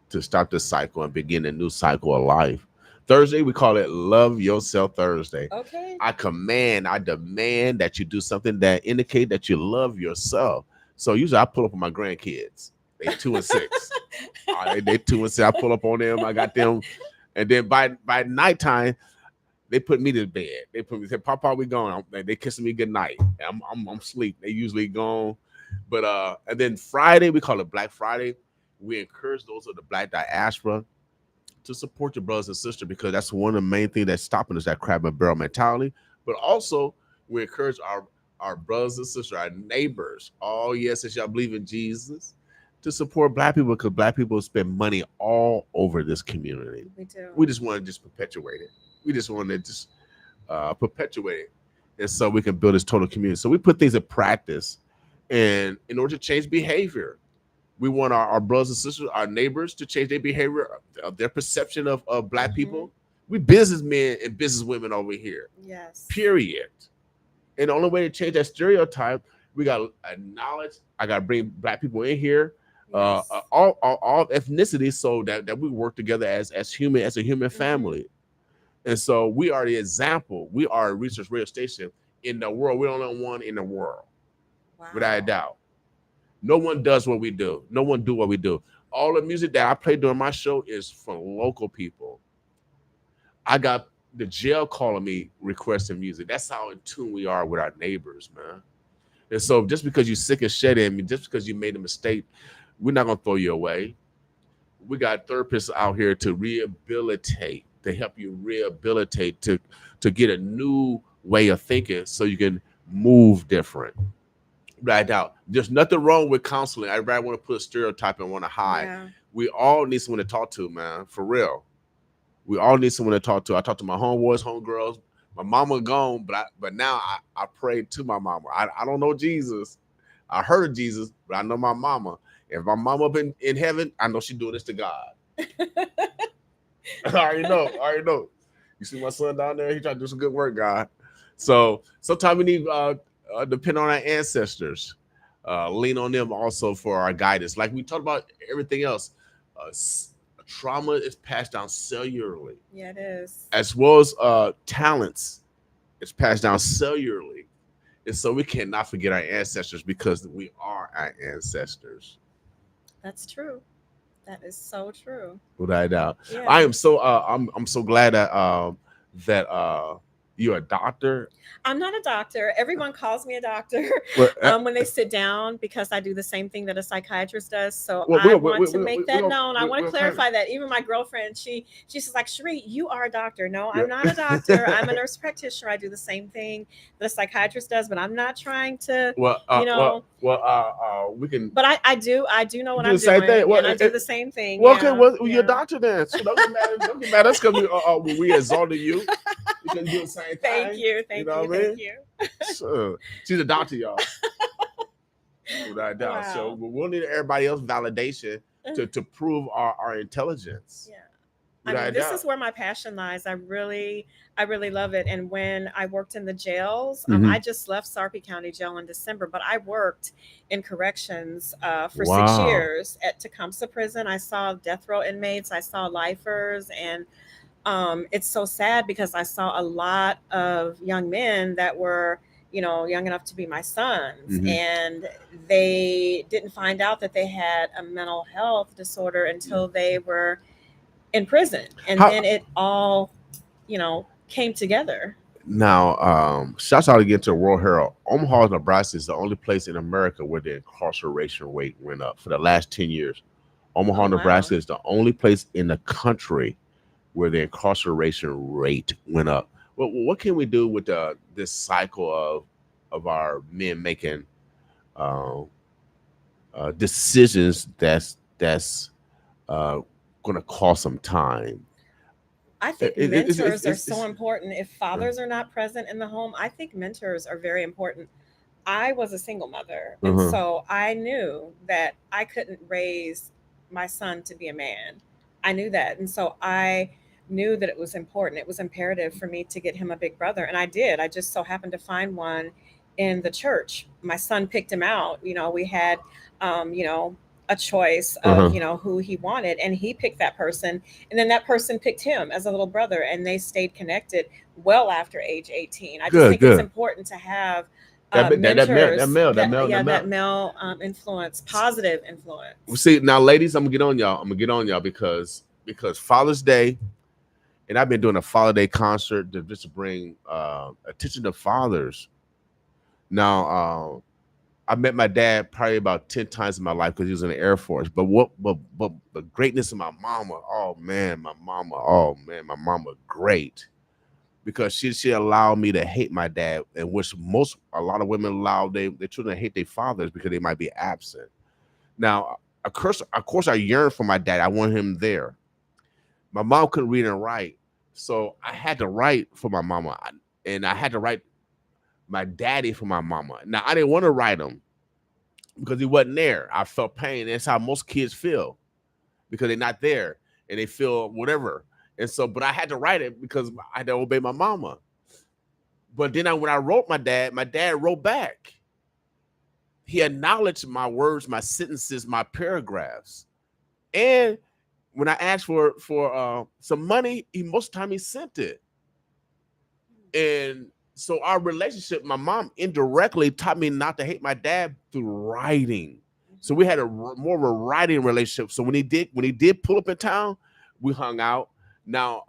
To stop the cycle and begin a new cycle of life. Thursday, we call it Love Yourself Thursday. Okay. I demand that you do something that indicate that you love yourself. So usually I pull up on my grandkids. They 2 and 6. They 2 and 6. I pull up on them. I got them. And then by nighttime, they put me to bed. They say, Papa, we going. They kissing me good night. I'm asleep. They usually gone. But and then Friday, we call it Black Friday. We encourage those of the Black diaspora to support your brothers and sisters, because that's one of the main things that's stopping us, that crab and barrel mentality. But also, we encourage our brothers and sisters, our neighbors. Oh, yes, since y'all believe in Jesus, to support Black people, because Black people spend money all over this community. We do. We just want to just perpetuate it. We just want to just perpetuate it. And so we can build this total community. So we put things in practice, and in order to change behavior, We want our brothers and sisters, our neighbors, to change their behavior, their perception of Black people. We businessmen and businesswomen over here. Yes. Period. And the only way to change that stereotype, we got to acknowledge. I got to bring Black people in here, Yes. all ethnicities, so that we work together as a human family. And so we are the example. We are a research radio station in the world. We're the only one in the world, without a doubt. No one does what we do. No one do what we do. All the music that I play during my show is from local people. I got the jail calling me requesting music. That's how in tune we are with our neighbors, man. And so just because you're sick and shed in me, just because you made a mistake, we're not going to throw you away. We got therapists out here to rehabilitate, to help you rehabilitate, to get a new way of thinking so you can move different. Right out. There's nothing wrong with counseling. Everybody want to put a stereotype and want to hide. Yeah. We all need someone to talk to, man. For real. We all need someone to talk to. I talk to my homeboys, homegirls. My mama gone, but now I pray to my mama. I don't know Jesus. I heard of Jesus, but I know my mama. If my mama up in heaven, I know she doing this to God. I already know. You see my son down there? He trying to do some good work, God. So sometimes we need depend on our ancestors, lean on them also for our guidance. Like we talked about everything else, trauma is passed down cellularly. Yeah, it is. As well as talents, it's passed down cellularly. And so we cannot forget our ancestors because we are our ancestors. That's true. That is so true. Without a doubt. Yeah. I am so I'm so glad that you're a doctor. I'm not a doctor. Everyone calls me a doctor when they sit down because I do the same thing that a psychiatrist does. So I want to make that known. I want to clarify that. Even my girlfriend, she's like, Cheree, you are a doctor. No, I'm not a doctor. I'm a nurse practitioner. I do the same thing that a psychiatrist does, but I'm not trying to, we can. But I do know what I'm doing. And I do the same thing. Well, okay, you're a doctor then. So don't get mad. That's because we exalted you. Because you do the same thing. Thank you. Thank you. So, she's a doctor, y'all. Without doubt. Wow. So we'll need everybody else's validation to prove our intelligence. Yeah. I mean, this is where my passion lies. I really love it. And when I worked in the jails, I just left Sarpy County Jail in December, but I worked in corrections for 6 years at Tecumseh Prison. I saw death row inmates. I saw lifers, and it's so sad because I saw a lot of young men that were, young enough to be my sons, and they didn't find out that they had a mental health disorder until they were in prison. And then it all, came together. Now, shouts out again to World Herald. Omaha, Nebraska is the only place in America where the incarceration rate went up for the last 10 years. Omaha, Nebraska is the only place in the country where the incarceration rate went up. Well, what can we do with this cycle of our men making decisions that's going to cost some time? I think mentors are so important. If fathers are not present in the home, I think mentors are very important. I was a single mother, and so I knew that I couldn't raise my son to be a man. I knew that, and so I knew that it was important. It was imperative for me to get him a big brother, and I did. I just so happened to find one in the church. My son picked him out. We had, a choice of, who he wanted, and he picked that person, and then that person picked him as a little brother, and they stayed connected well after age 18. I just think it's important to have mentors, that male influence, positive influence. See, now, ladies, I'm gonna get on y'all because Father's Day, and I've been doing a Father's Day concert just to bring attention to fathers. Now, I met my dad probably about 10 times in my life because he was in the Air Force. But the greatness of my mama, my mama great, because she allowed me to hate my dad, and which a lot of women allow their children to hate their fathers because they might be absent. Now, of course, I yearned for my dad. I want him there. My mom couldn't read and write, so I had to write for my mama, and I had to write my daddy for my mama. Now, I didn't want to write him, because he wasn't there. I felt pain. That's how most kids feel because they're not there and they feel whatever. And so, but I had to write it because I had to obey my mama. But then when I wrote my dad wrote back. He acknowledged my words, my sentences, my paragraphs. And when I asked for some money, most of the time he sent it. And so our relationship, my mom indirectly taught me not to hate my dad through writing. So we had more of a writing relationship. So when he did pull up in town, we hung out. Now,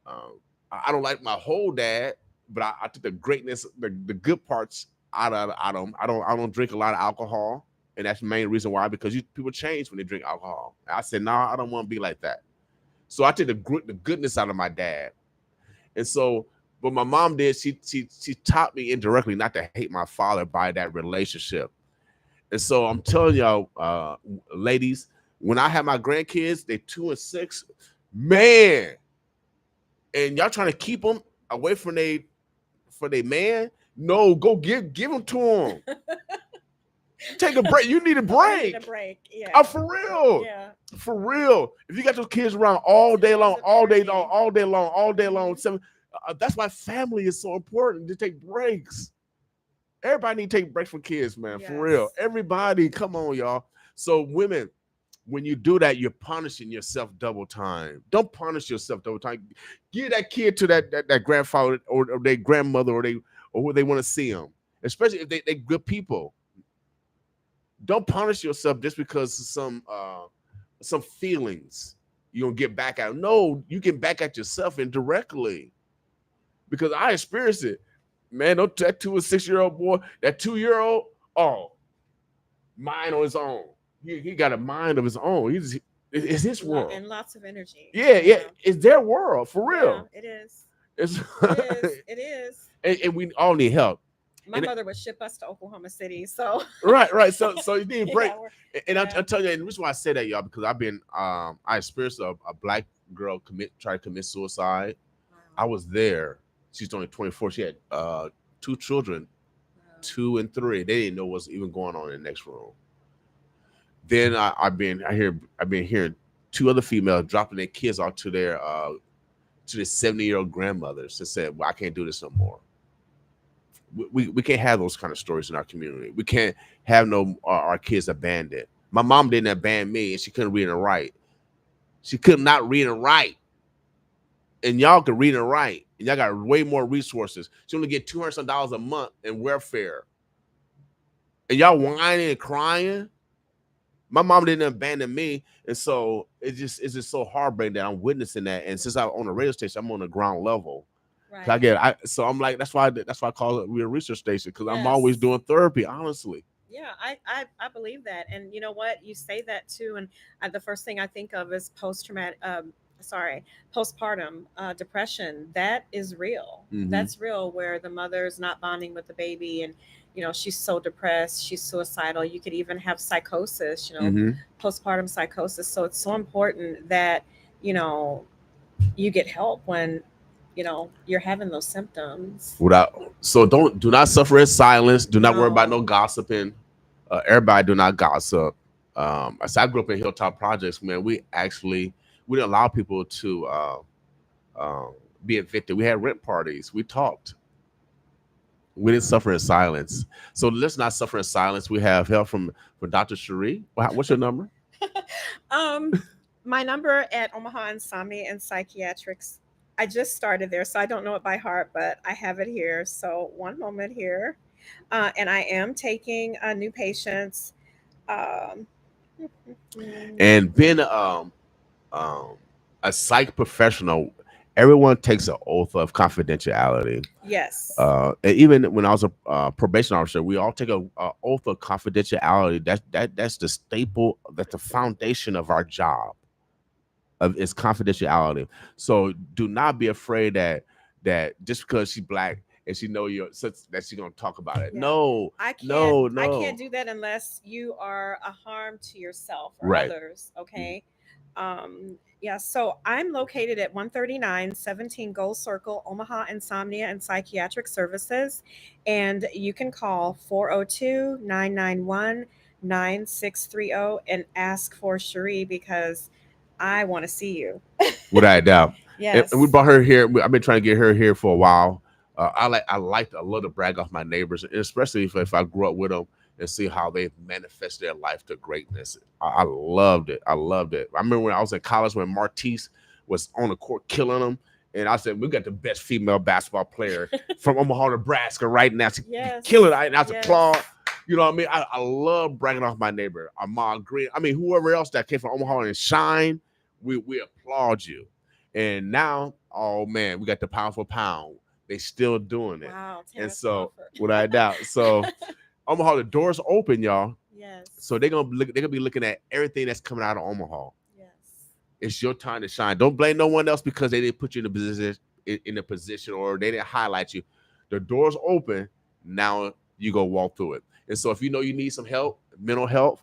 I don't like my whole dad, but I took the greatness, the good parts out of him. I don't drink a lot of alcohol, and that's the main reason why, because people change when they drink alcohol. I said, no, I don't want to be like that. So I took the goodness out of my dad. And so, but my mom did, she taught me indirectly not to hate my father by that relationship. And so I'm telling y'all, ladies, when I have my grandkids, they 2 and 6, man, and y'all trying to keep them away from their man. No, go give them to them. Take a break. You need a break. Need a break. Yeah. Oh, for real. Yeah. For real. If you got those kids around all day long, that's why family is so important, to take breaks. Everybody need to take breaks from kids, man. Yes. For real. Everybody, come on, y'all. So women, when you do that, you're punishing yourself double time. Don't punish yourself double time. Give that kid to that grandfather or their grandmother or who they want to see them, especially if they're good people. Don't punish yourself just because of some feelings you don't get back at. No, you get back at yourself indirectly, because I experienced it, man. That 2 or 6-year-old boy, that 2-year-old, mind on his own. He got a mind of his own. It's his world and lots of energy. Yeah, it's their world for real. Yeah, it is. It is. And we all need help. My mother would ship us to Oklahoma City, so right. So you need a break. And yeah. I'll tell you, and the reason why I say that, y'all, because I experienced a black girl try to commit suicide. Wow. I was there. She's only 24. She had 2 children, 2 and 3. They didn't know what's even going on in the next room. Then I've been hearing 2 other females dropping their kids off to their 70-year-old grandmothers and said, well, I can't do this no more. We can't have those kind of stories in our community. We can't have our kids abandoned. My mom didn't abandon me, and she couldn't read and write. She could not read and write. And y'all can read and write. And y'all got way more resources. She only get $200 a month in welfare. And y'all whining and crying. My mom didn't abandon me. And so it's just so heartbreaking that I'm witnessing that. And since I'm on a radio station, I'm on the ground level. Right. So I'm like, that's why I call it we're a research station, because I'm always doing therapy, honestly. Yeah, I believe that. And you know what? You say that too. And the first thing I think of is postpartum depression. That is real. Mm-hmm. That's real, where the mother's not bonding with the baby, and she's so depressed, she's suicidal. You could even have psychosis, mm-hmm. postpartum psychosis. So it's so important that you get help when you're having those symptoms. Do not suffer in silence. Do not worry about no gossiping. Everybody do not gossip. I grew up in Hilltop Projects, man. We didn't allow people to be evicted. We had rent parties. We talked. We didn't suffer in silence. So let's not suffer in silence. We have help from Dr. Cheree. What's your number? My number at Omaha Insomnia and Psychiatrics. I just started there, so I don't know it by heart, but I have it here. So one moment here. And I am taking new patients. And being a psych professional, everyone takes an oath of confidentiality. Yes. And even when I was a probation officer, we all take a oath of confidentiality. That's the staple. That's the foundation of our job. Is confidentiality. So do not be afraid that just because she's black and she know that she's gonna talk about it. Yeah. No, I can't do that unless you are a harm to yourself or others. Okay. Yeah, so I'm located at 13917 Gold Circle, Omaha Insomnia and Psychiatric Services. And you can call 402-991-9630 and ask for Cheree because I want to see you. Without a doubt. Yes. And we brought her here. I've been trying to get her here for a while. I love to brag off my neighbors, and especially if I grew up with them and see how they've manifested their life to greatness. I loved it. I loved it. I remember when I was in college when Martise was on the court killing them. And I said, we got the best female basketball player from Omaha, Nebraska right now. Yes. Killing it. And I was Yes. applaud. You know what I mean? I love bragging off my neighbor, Ahmad Green. I mean, whoever else that came from Omaha and shine, we applaud you. And now, oh man, we got the pound for pound. They still doing it. Wow. And so, without a doubt. So Omaha, the doors open, y'all. Yes. So they're gonna be looking at everything that's coming out of Omaha. Yes. It's your time to shine. Don't blame no one else because they didn't put you in a position or they didn't highlight you. The doors open. Now you go walk through it. And so if you know you need some help, mental health,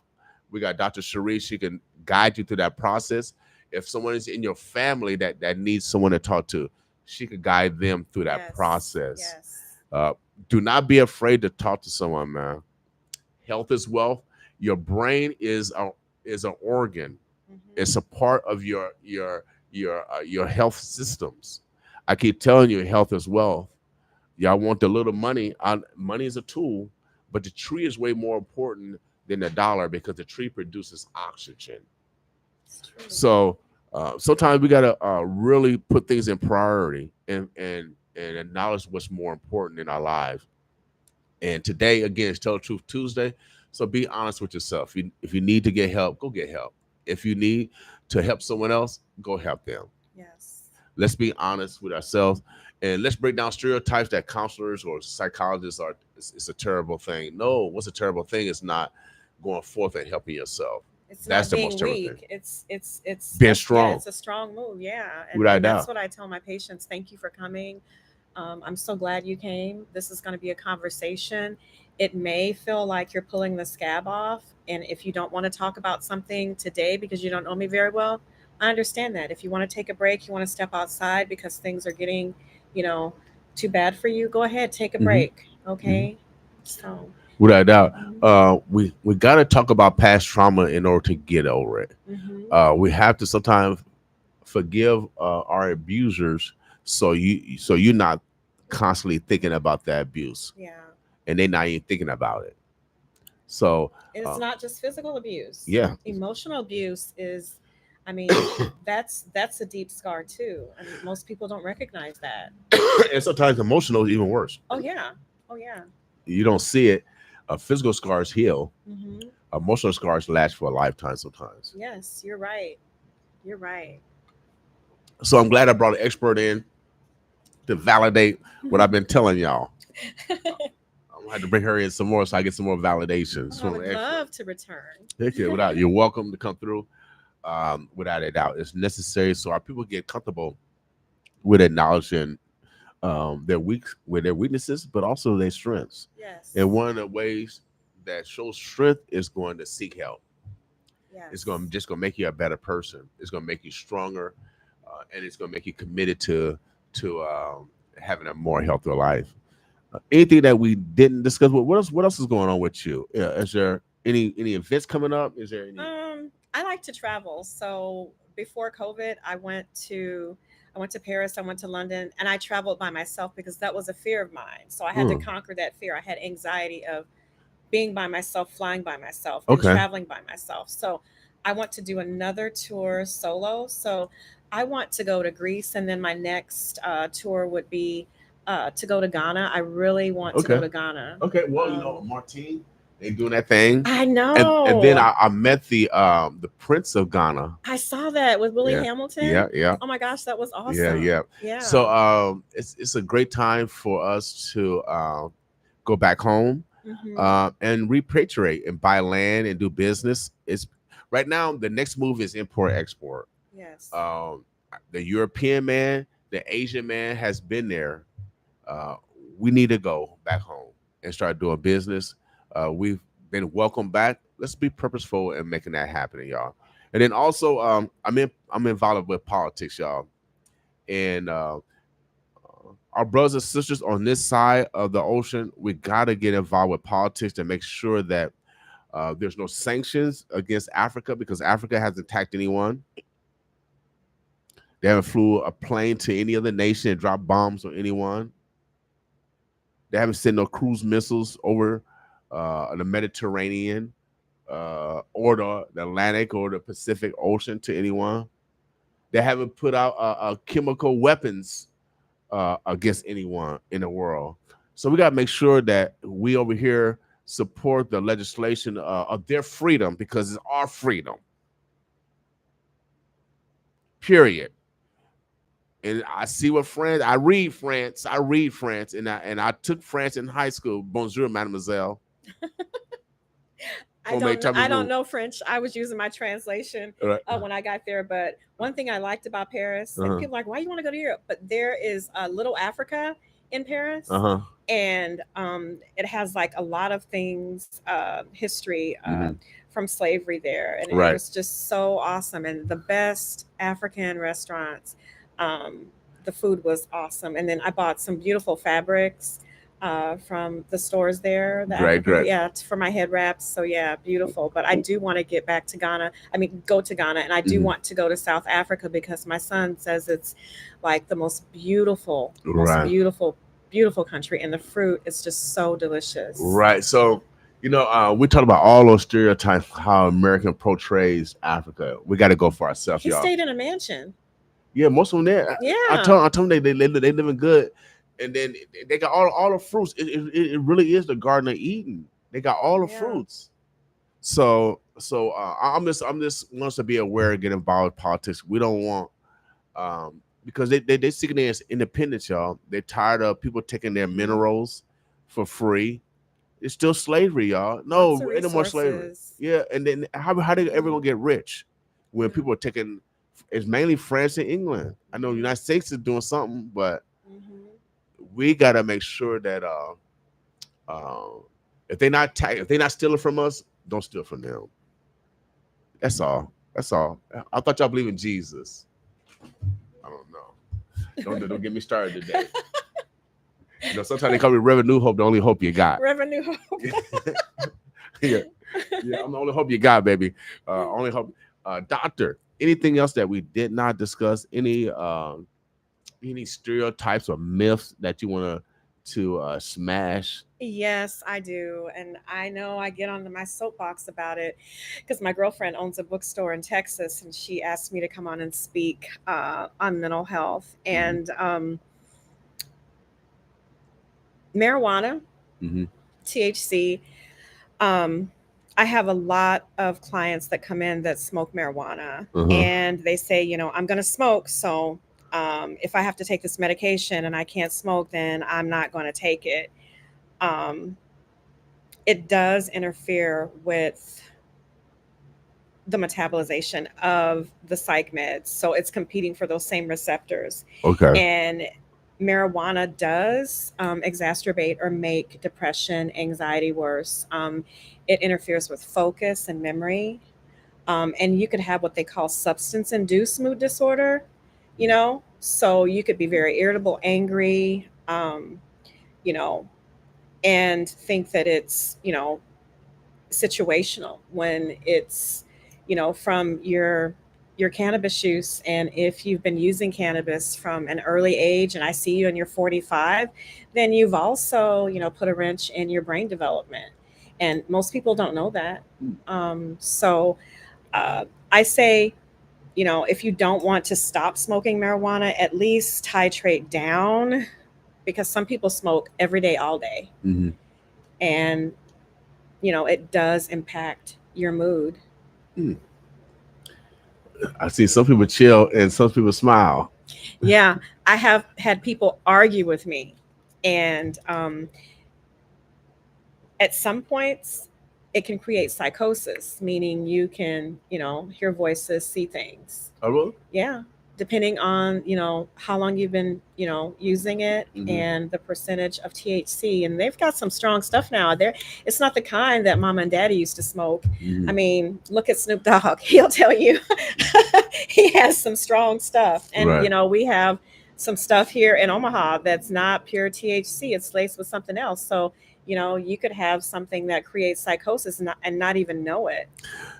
we got Dr. Cheree. She can guide you through that process. If someone is in your family that needs someone to talk to, she could guide them through that process. Yes. Do not be afraid to talk to someone, man. Health is wealth. Your brain is an organ. Mm-hmm. It's a part of your health systems. I keep telling you, health is wealth. Y'all want the little money. Money is a tool, but the tree is way more important than the dollar because the tree produces oxygen. So sometimes we gotta really put things in priority and acknowledge what's more important in our lives. And today, again, is Tell the Truth Tuesday. So be honest with yourself. If you need to get help, go get help. If you need to help someone else, go help them. Yes. Let's be honest with ourselves. And let's break down stereotypes that counselors or psychologists are. It's a terrible thing. No, what's a terrible thing is not going forth and helping yourself. That's the most terrible thing. It's being strong. Yeah, it's a strong move. Yeah. And that's what I tell my patients. Thank you for coming. I'm so glad you came. This is going to be a conversation. It may feel like you're pulling the scab off. And if you don't want to talk about something today because you don't know me very well, I understand that. If you want to take a break, you want to step outside because things are getting, too bad for you, go ahead, take a break. Okay. So without a doubt, we got to talk about past trauma in order to get over it. We have to sometimes forgive our abusers so you're not constantly thinking about that abuse. Yeah. And they're not even thinking about it. So it's not just physical abuse. Yeah. Emotional abuse is, that's a deep scar too. And most people don't recognize that. And sometimes emotional is even worse. Oh yeah. You don't see it. Physical scars heal. Emotional scars last for a lifetime sometimes. Yes, you're right. So I'm glad I brought an expert in to validate what I've been telling y'all. I'm gonna have to bring her in some more so I get some more validations. I would love to return. You're welcome to come through. Without a doubt, it's necessary so our people get comfortable with acknowledging their weaknesses, but also their strengths. Yes. And one of the ways that shows strength is going to seek help. Yes. It's going to make you a better person. It's going to make you stronger, and it's going to make you committed to having a more healthier life. Anything that we didn't discuss? What else is going on with you? Yeah, is there any events coming up? Is there any? I like to travel. So before COVID, I went to Paris, I went to London, and I traveled by myself because that was a fear of mine. So I had to conquer that fear. I had anxiety of being by myself, flying by myself, and traveling by myself. So I want to do another tour solo. So I want to go to Greece, and then my next tour would be to go to Ghana. I really want to go to Ghana. Okay, well, Martine, they doing that thing. I know. And then I met the Prince of Ghana. I saw that with Willie Hamilton. Yeah. Oh my gosh, that was awesome. Yeah. So it's a great time for us to go back home and repatriate and buy land and do business. It's right now the next move is import export. Yes. The European man, the Asian man has been there. We need to go back home and start doing business. We've been welcomed back. Let's be purposeful in making that happen, y'all. And then also, I'm involved with politics, y'all, and our brothers and sisters on this side of the ocean, we gotta get involved with politics to make sure that there's no sanctions against Africa, because Africa hasn't attacked anyone. They haven't flew a plane to any other nation and dropped bombs on anyone. They haven't sent no cruise missiles over the Mediterranean or the Atlantic or the Pacific Ocean to anyone. They haven't put out chemical weapons against anyone in the world. So we got to make sure that we over here support the legislation of their freedom, because it's our freedom. Period. And I see what France. I read France, and I took France in high school. Bonjour, mademoiselle. I don't know French. I was using my translation when I got there. But one thing I liked about Paris, and people are like, why you want to go to Europe? But there is a little Africa in Paris, and it has like a lot of things, history from slavery there, and it was just so awesome. And the best African restaurants. The food was awesome, and then I bought some beautiful fabrics from the stores there. Great. Yeah, for my head wraps. So yeah, beautiful. But I do want to get back to Ghana. Go to Ghana, and I do want to go to South Africa, because my son says it's like the most beautiful, beautiful country, and the fruit is just so delicious. Right. So, we talk about all those stereotypes, how American portrays Africa. We got to go for ourselves, y'all. He stayed in a mansion. Yeah, most of them there. Yeah, I told them they living good, and then they got all the fruits. It really is the Garden of Eden. They got all the fruits. So I'm just wants to be aware and get involved with politics. We don't want because they seeking their independence, y'all. They're tired of people taking their minerals for free. It's still slavery, y'all. No, ain't no more slavery. Yeah, and then how they ever gonna get rich when people are taking? It's mainly France and England. I know the United States is doing something, but we gotta make sure that if they're not stealing from us, don't steal from them. That's all. I thought y'all believe in Jesus. I don't know. Don't get me started today. Sometimes they call me Reverend New Hope, the only hope you got. Reverend New Hope. yeah, I'm the only hope you got, baby. Only hope. Doctor, anything else that we did not discuss? Any stereotypes or myths that you want to smash? Yes, I do. And I know I get onto my soapbox about it because my girlfriend owns a bookstore in Texas, and she asked me to come on and speak on mental health and marijuana, THC. I have a lot of clients that come in that smoke marijuana, and they say, I'm going to smoke. So if I have to take this medication and I can't smoke, then I'm not going to take it. It does interfere with the metabolization of the psych meds. So it's competing for those same receptors. Okay. And marijuana does exacerbate or make depression, anxiety worse. It interferes with focus and memory. And you could have what they call substance-induced mood disorder, So you could be very irritable, angry, and think that it's, situational when it's, from your cannabis use. And if you've been using cannabis from an early age, and I see you and you're 45, then you've also, put a wrench in your brain development. And most people don't know that. So I say, if you don't want to stop smoking marijuana, at least titrate down, because some people smoke every day, all day. And, it does impact your mood. I see some people chill and some people smile. Yeah, I have had people argue with me. And at some points, it can create psychosis, meaning you can, hear voices, see things. Oh, really? Yeah. depending on, how long you've been, using it and the percentage of THC. And they've got some strong stuff now. It's not the kind that mama and daddy used to smoke. I mean, look at Snoop Dogg. He'll tell you he has some strong stuff. And, we have some stuff here in Omaha that's not pure THC. It's laced with something else. So, you could have something that creates psychosis and not even know it.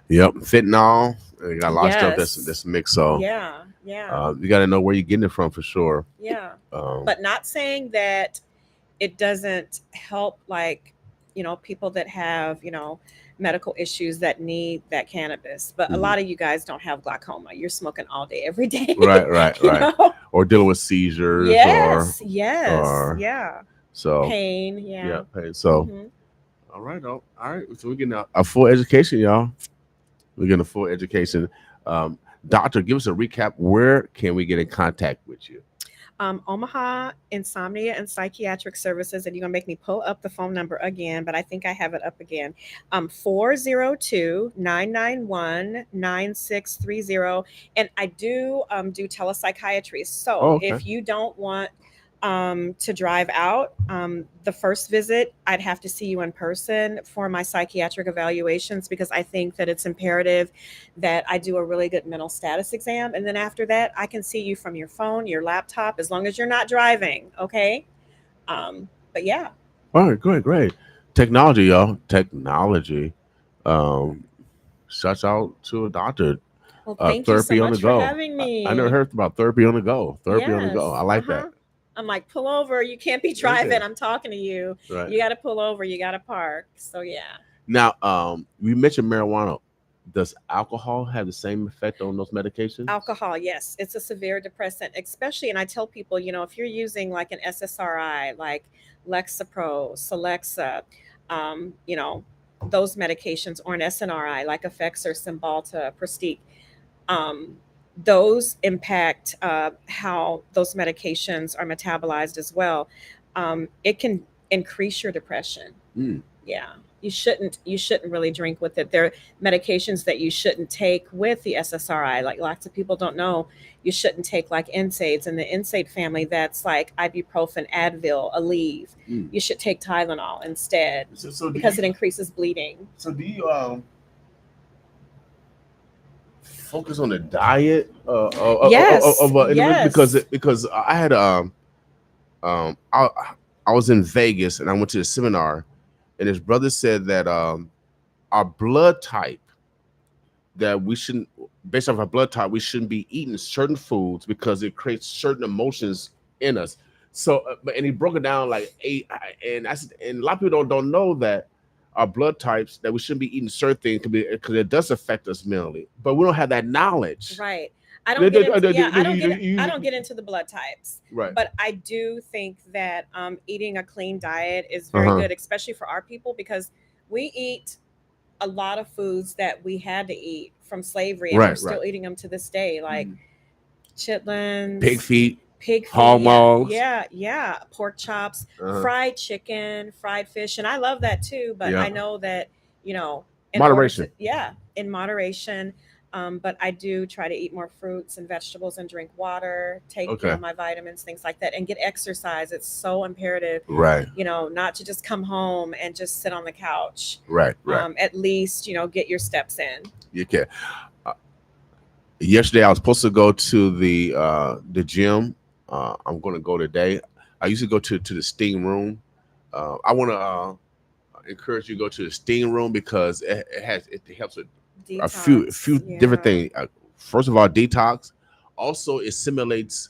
Yep. Fentanyl. You got a lot of stuff that's mixed. So yeah. You got to know where you're getting it from for sure. Yeah. But not saying that it doesn't help, like, people that have, medical issues that need that cannabis. But a lot of you guys don't have glaucoma. You're smoking all day, every day. Right. Or dealing with seizures. Yes. Yeah. So pain. Yeah. Pain. So, all right. So we're getting a full education, y'all. We're getting a full education. Doctor, give us a recap. Where can we get in contact with you? Omaha Insomnia and Psychiatric Services, and you're gonna make me pull up the phone number again, but I think I have it up again. 402-991-9630, and I do telepsychiatry. So if you don't want to drive out, the first visit, I'd have to see you in person for my psychiatric evaluations, because I think that it's imperative that I do a really good mental status exam. And then after that, I can see you from your phone, your laptop, as long as you're not driving. Okay. But yeah. All right, great. Technology, y'all. Technology. Shouts out to a doctor. Well, thank you so much for having me. I never heard about therapy on the go. Therapy on the go. I like that. I'm like, pull over. You can't be driving. I'm talking to you. Right. You got to pull over. You got to park. So, yeah. Now, we mentioned marijuana. Does alcohol have the same effect on those medications? Alcohol, yes. It's a severe depressant, especially, and I tell people, if you're using like an SSRI, like Lexapro, Celexa, those medications, or an SNRI, like Effexor, Cymbalta, Pristiq, those impact how those medications are metabolized as well. It can increase your depression. Yeah, you shouldn't really drink with it. There are medications that you shouldn't take with the SSRI. Like, lots of people don't know, you shouldn't take like NSAIDs. In the NSAID family, that's like ibuprofen, Advil, Aleve. You should take Tylenol instead, because it increases bleeding. So do you focus on the diet? Yes. Because I had I was in Vegas and I went to a seminar, and his brother said that our blood type, that we shouldn't, based off our blood type, we shouldn't be eating certain foods because it creates certain emotions in us. So, and he broke it down like 8, and a lot of people don't know that our blood types, that we shouldn't be eating certain things because it does affect us mentally, but we don't have that knowledge. Right. I don't get into the blood types. Right. But I do think that eating a clean diet is very good, especially for our people, because we eat a lot of foods that we had to eat from slavery, and we're still eating them to this day, like chitlins, pig feet, hog maws, pork chops, fried chicken, fried fish, and I love that too. But I know that in moderation. In moderation. But I do try to eat more fruits and vegetables and drink water, take my vitamins, things like that, and get exercise. It's so imperative, right? Not to just come home and just sit on the couch, right. At least get your steps in. You can. Yesterday, I was supposed to go to the gym. I'm going to go today. I used to go to the steam room. I want to encourage you to go to the steam room because it helps with detox. a few different things. First of all, detox. Also, it simulates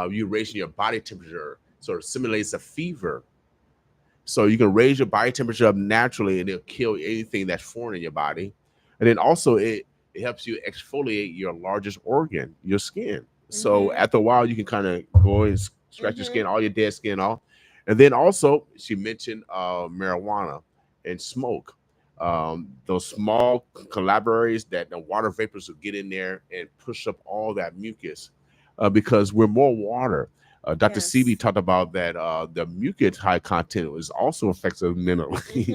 you raising your body temperature, so it simulates a fever. So you can raise your body temperature up naturally, and it'll kill anything that's foreign in your body. And then also, it helps you exfoliate your largest organ, your skin. So after a while, you can kind of go and scratch your skin, all your dead skin off. And then also, she mentioned marijuana and smoke. Those small collaborators that the water vapors will get in there and push up all that mucus because we're more water. Dr. CB talked about that the mucus high content is also effective mentally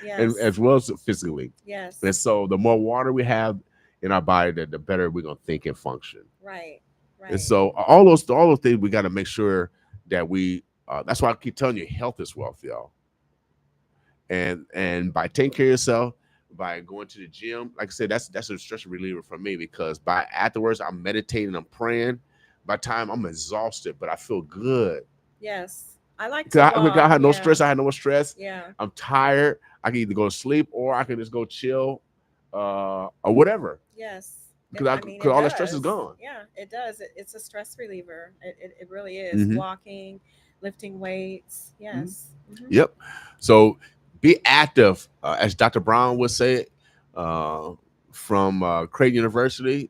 and as well as physically. Yes. And so the more water we have in our body, the better we're going to think and function. Right. Right. And so all those things we got to make sure that we. That's why I keep telling you, health is wealth, y'all. And by taking care of yourself, by going to the gym, like I said, that's a stress reliever for me, because by afterwards I'm meditating, I'm praying. By the time I'm exhausted, but I feel good. Yes, I like to walk. I had no stress. I had no more stress. Yeah, I'm tired. I can either go to sleep or I can just go chill, or whatever. Yes. Because all that stress is gone. Yeah, it does. It's a stress reliever. It really is. Mm-hmm. Walking, lifting weights. Yes. Mm-hmm. Yep. So be active, as Dr. Brown would say, from Creighton University.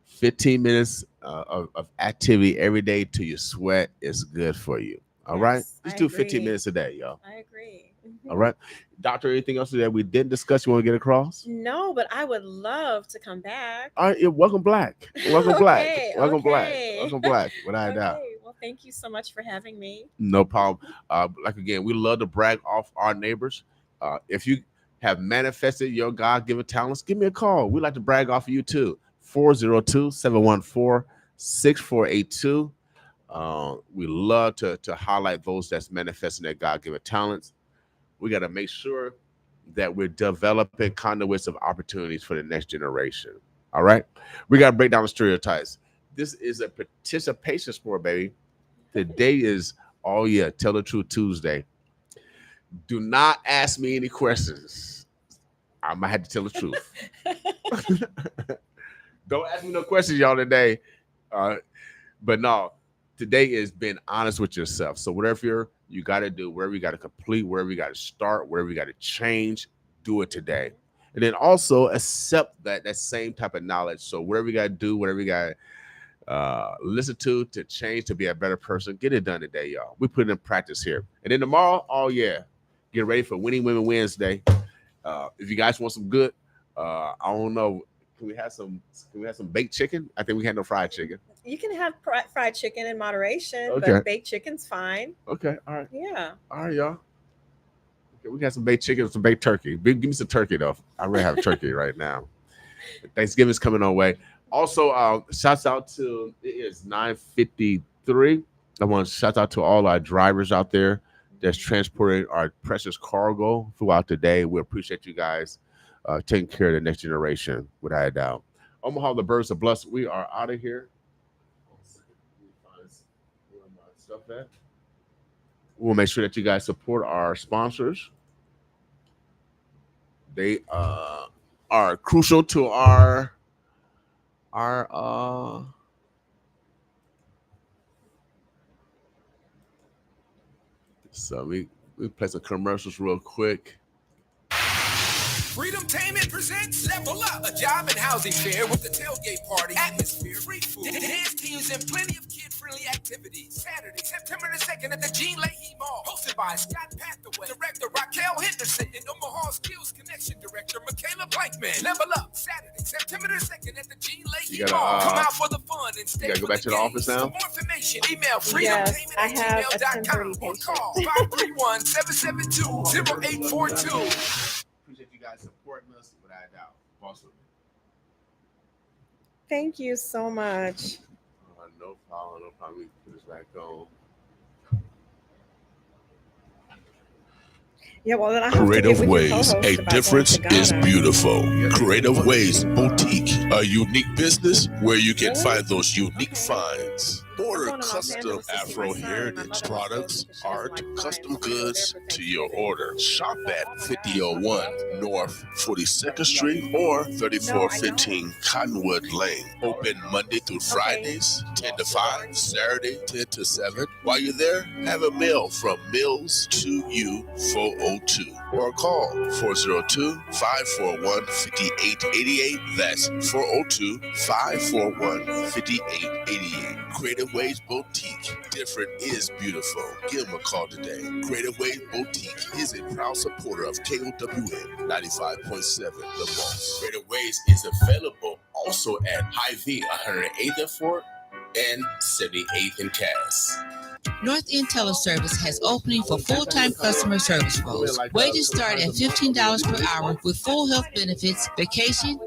15 minutes of activity every day till you sweat is good for you. All right? Just do 15 minutes a day, y'all. I agree. All right. Doctor, anything else that we didn't discuss you want to get across? No, but I would love to come back. All right. Welcome Black. Welcome Black. Welcome Black. Okay. Welcome Black. Without a doubt. Well, thank you so much for having me. No problem. Like, again, we love to brag off our neighbors. If you have manifested your God-given talents, give me a call. We like to brag off of you too. 402-714-6482. We love to highlight those that's manifesting their God-given talents. We got to make sure that we're developing conduits of opportunities for the next generation. All right? We got to break down the stereotypes. This is a participation sport, baby. Today is, tell the truth Tuesday. Do not ask me any questions. I might have to tell the truth. Don't ask me no questions, y'all, today. But no, today is being honest with yourself. So whatever you got to do, wherever you got to complete, wherever you got to start, wherever you got to change, do it today. And then also accept that same type of knowledge. So whatever you got to do, whatever you got to listen to change, to be a better person, get it done today, y'all. We put it in practice here. And then tomorrow, get ready for Winning Women Wednesday. If you guys want some good, I don't know, can we have some baked chicken? I think we had no fried chicken. You can have fried chicken in moderation, okay, but baked chicken's fine. Okay, all right. Yeah. All right, y'all. Okay, we got some baked chicken and some baked turkey. Give me some turkey, though. I really have turkey right now. Thanksgiving's coming our way. Also, shouts out to, it is 9:53. I want to shout out to all our drivers out there that's transporting our precious cargo throughout the day. We appreciate you guys taking care of the next generation, without a doubt. Omaha, the birds are blessed. We are out of here. We'll make sure that you guys support our sponsors. They are crucial to our so we play some commercials real quick. Freedomtainment presents Level Up, a job and housing fair with the tailgate party, atmosphere, free food, dance teams, and plenty of kid-friendly activities. Saturday, September the 2nd at the Gene Leahy Mall, hosted by Scott Pathaway, Director Raquel Henderson, and Omaha Skills Connection Director Michaela Blankman. Level Up, Saturday, September the 2nd at the Gene Leahy Mall. Come out for the fun and stay for go back to the office now? For more information, email freedomtainment@gmail.com or call 531-772-0842. Appreciate you guys supporting us, without a doubt. Awesome. Thank you so much. No problem. We put this back on. Yeah, well, then I have Creative to get with your Ways, co-host a about difference going to is Ghana. beautiful. Creative Ways Boutique, a unique business where you can find those unique finds. Order custom Afro heritage products, art, custom goods to your order. Shop at 5001 North 42nd Street or 3415 Cottonwood Lane. Open Monday through Fridays, 10 to 5, Saturday, 10 to 7. While you're there, have a mail from Mills to You 402 or call 402-541-5888. That's 402-541-5888. Creative Ways Boutique. Different is beautiful. Give them a call today. Creative Ways Boutique is a proud supporter of KOWN 95.7 The Boss. Creative Ways is available also at Hy-Vee 108th and 4th and 78th and Cass. North End Teleservice has opening for full-time customer service roles. Wages start at $15 per hour with full health benefits, vacation,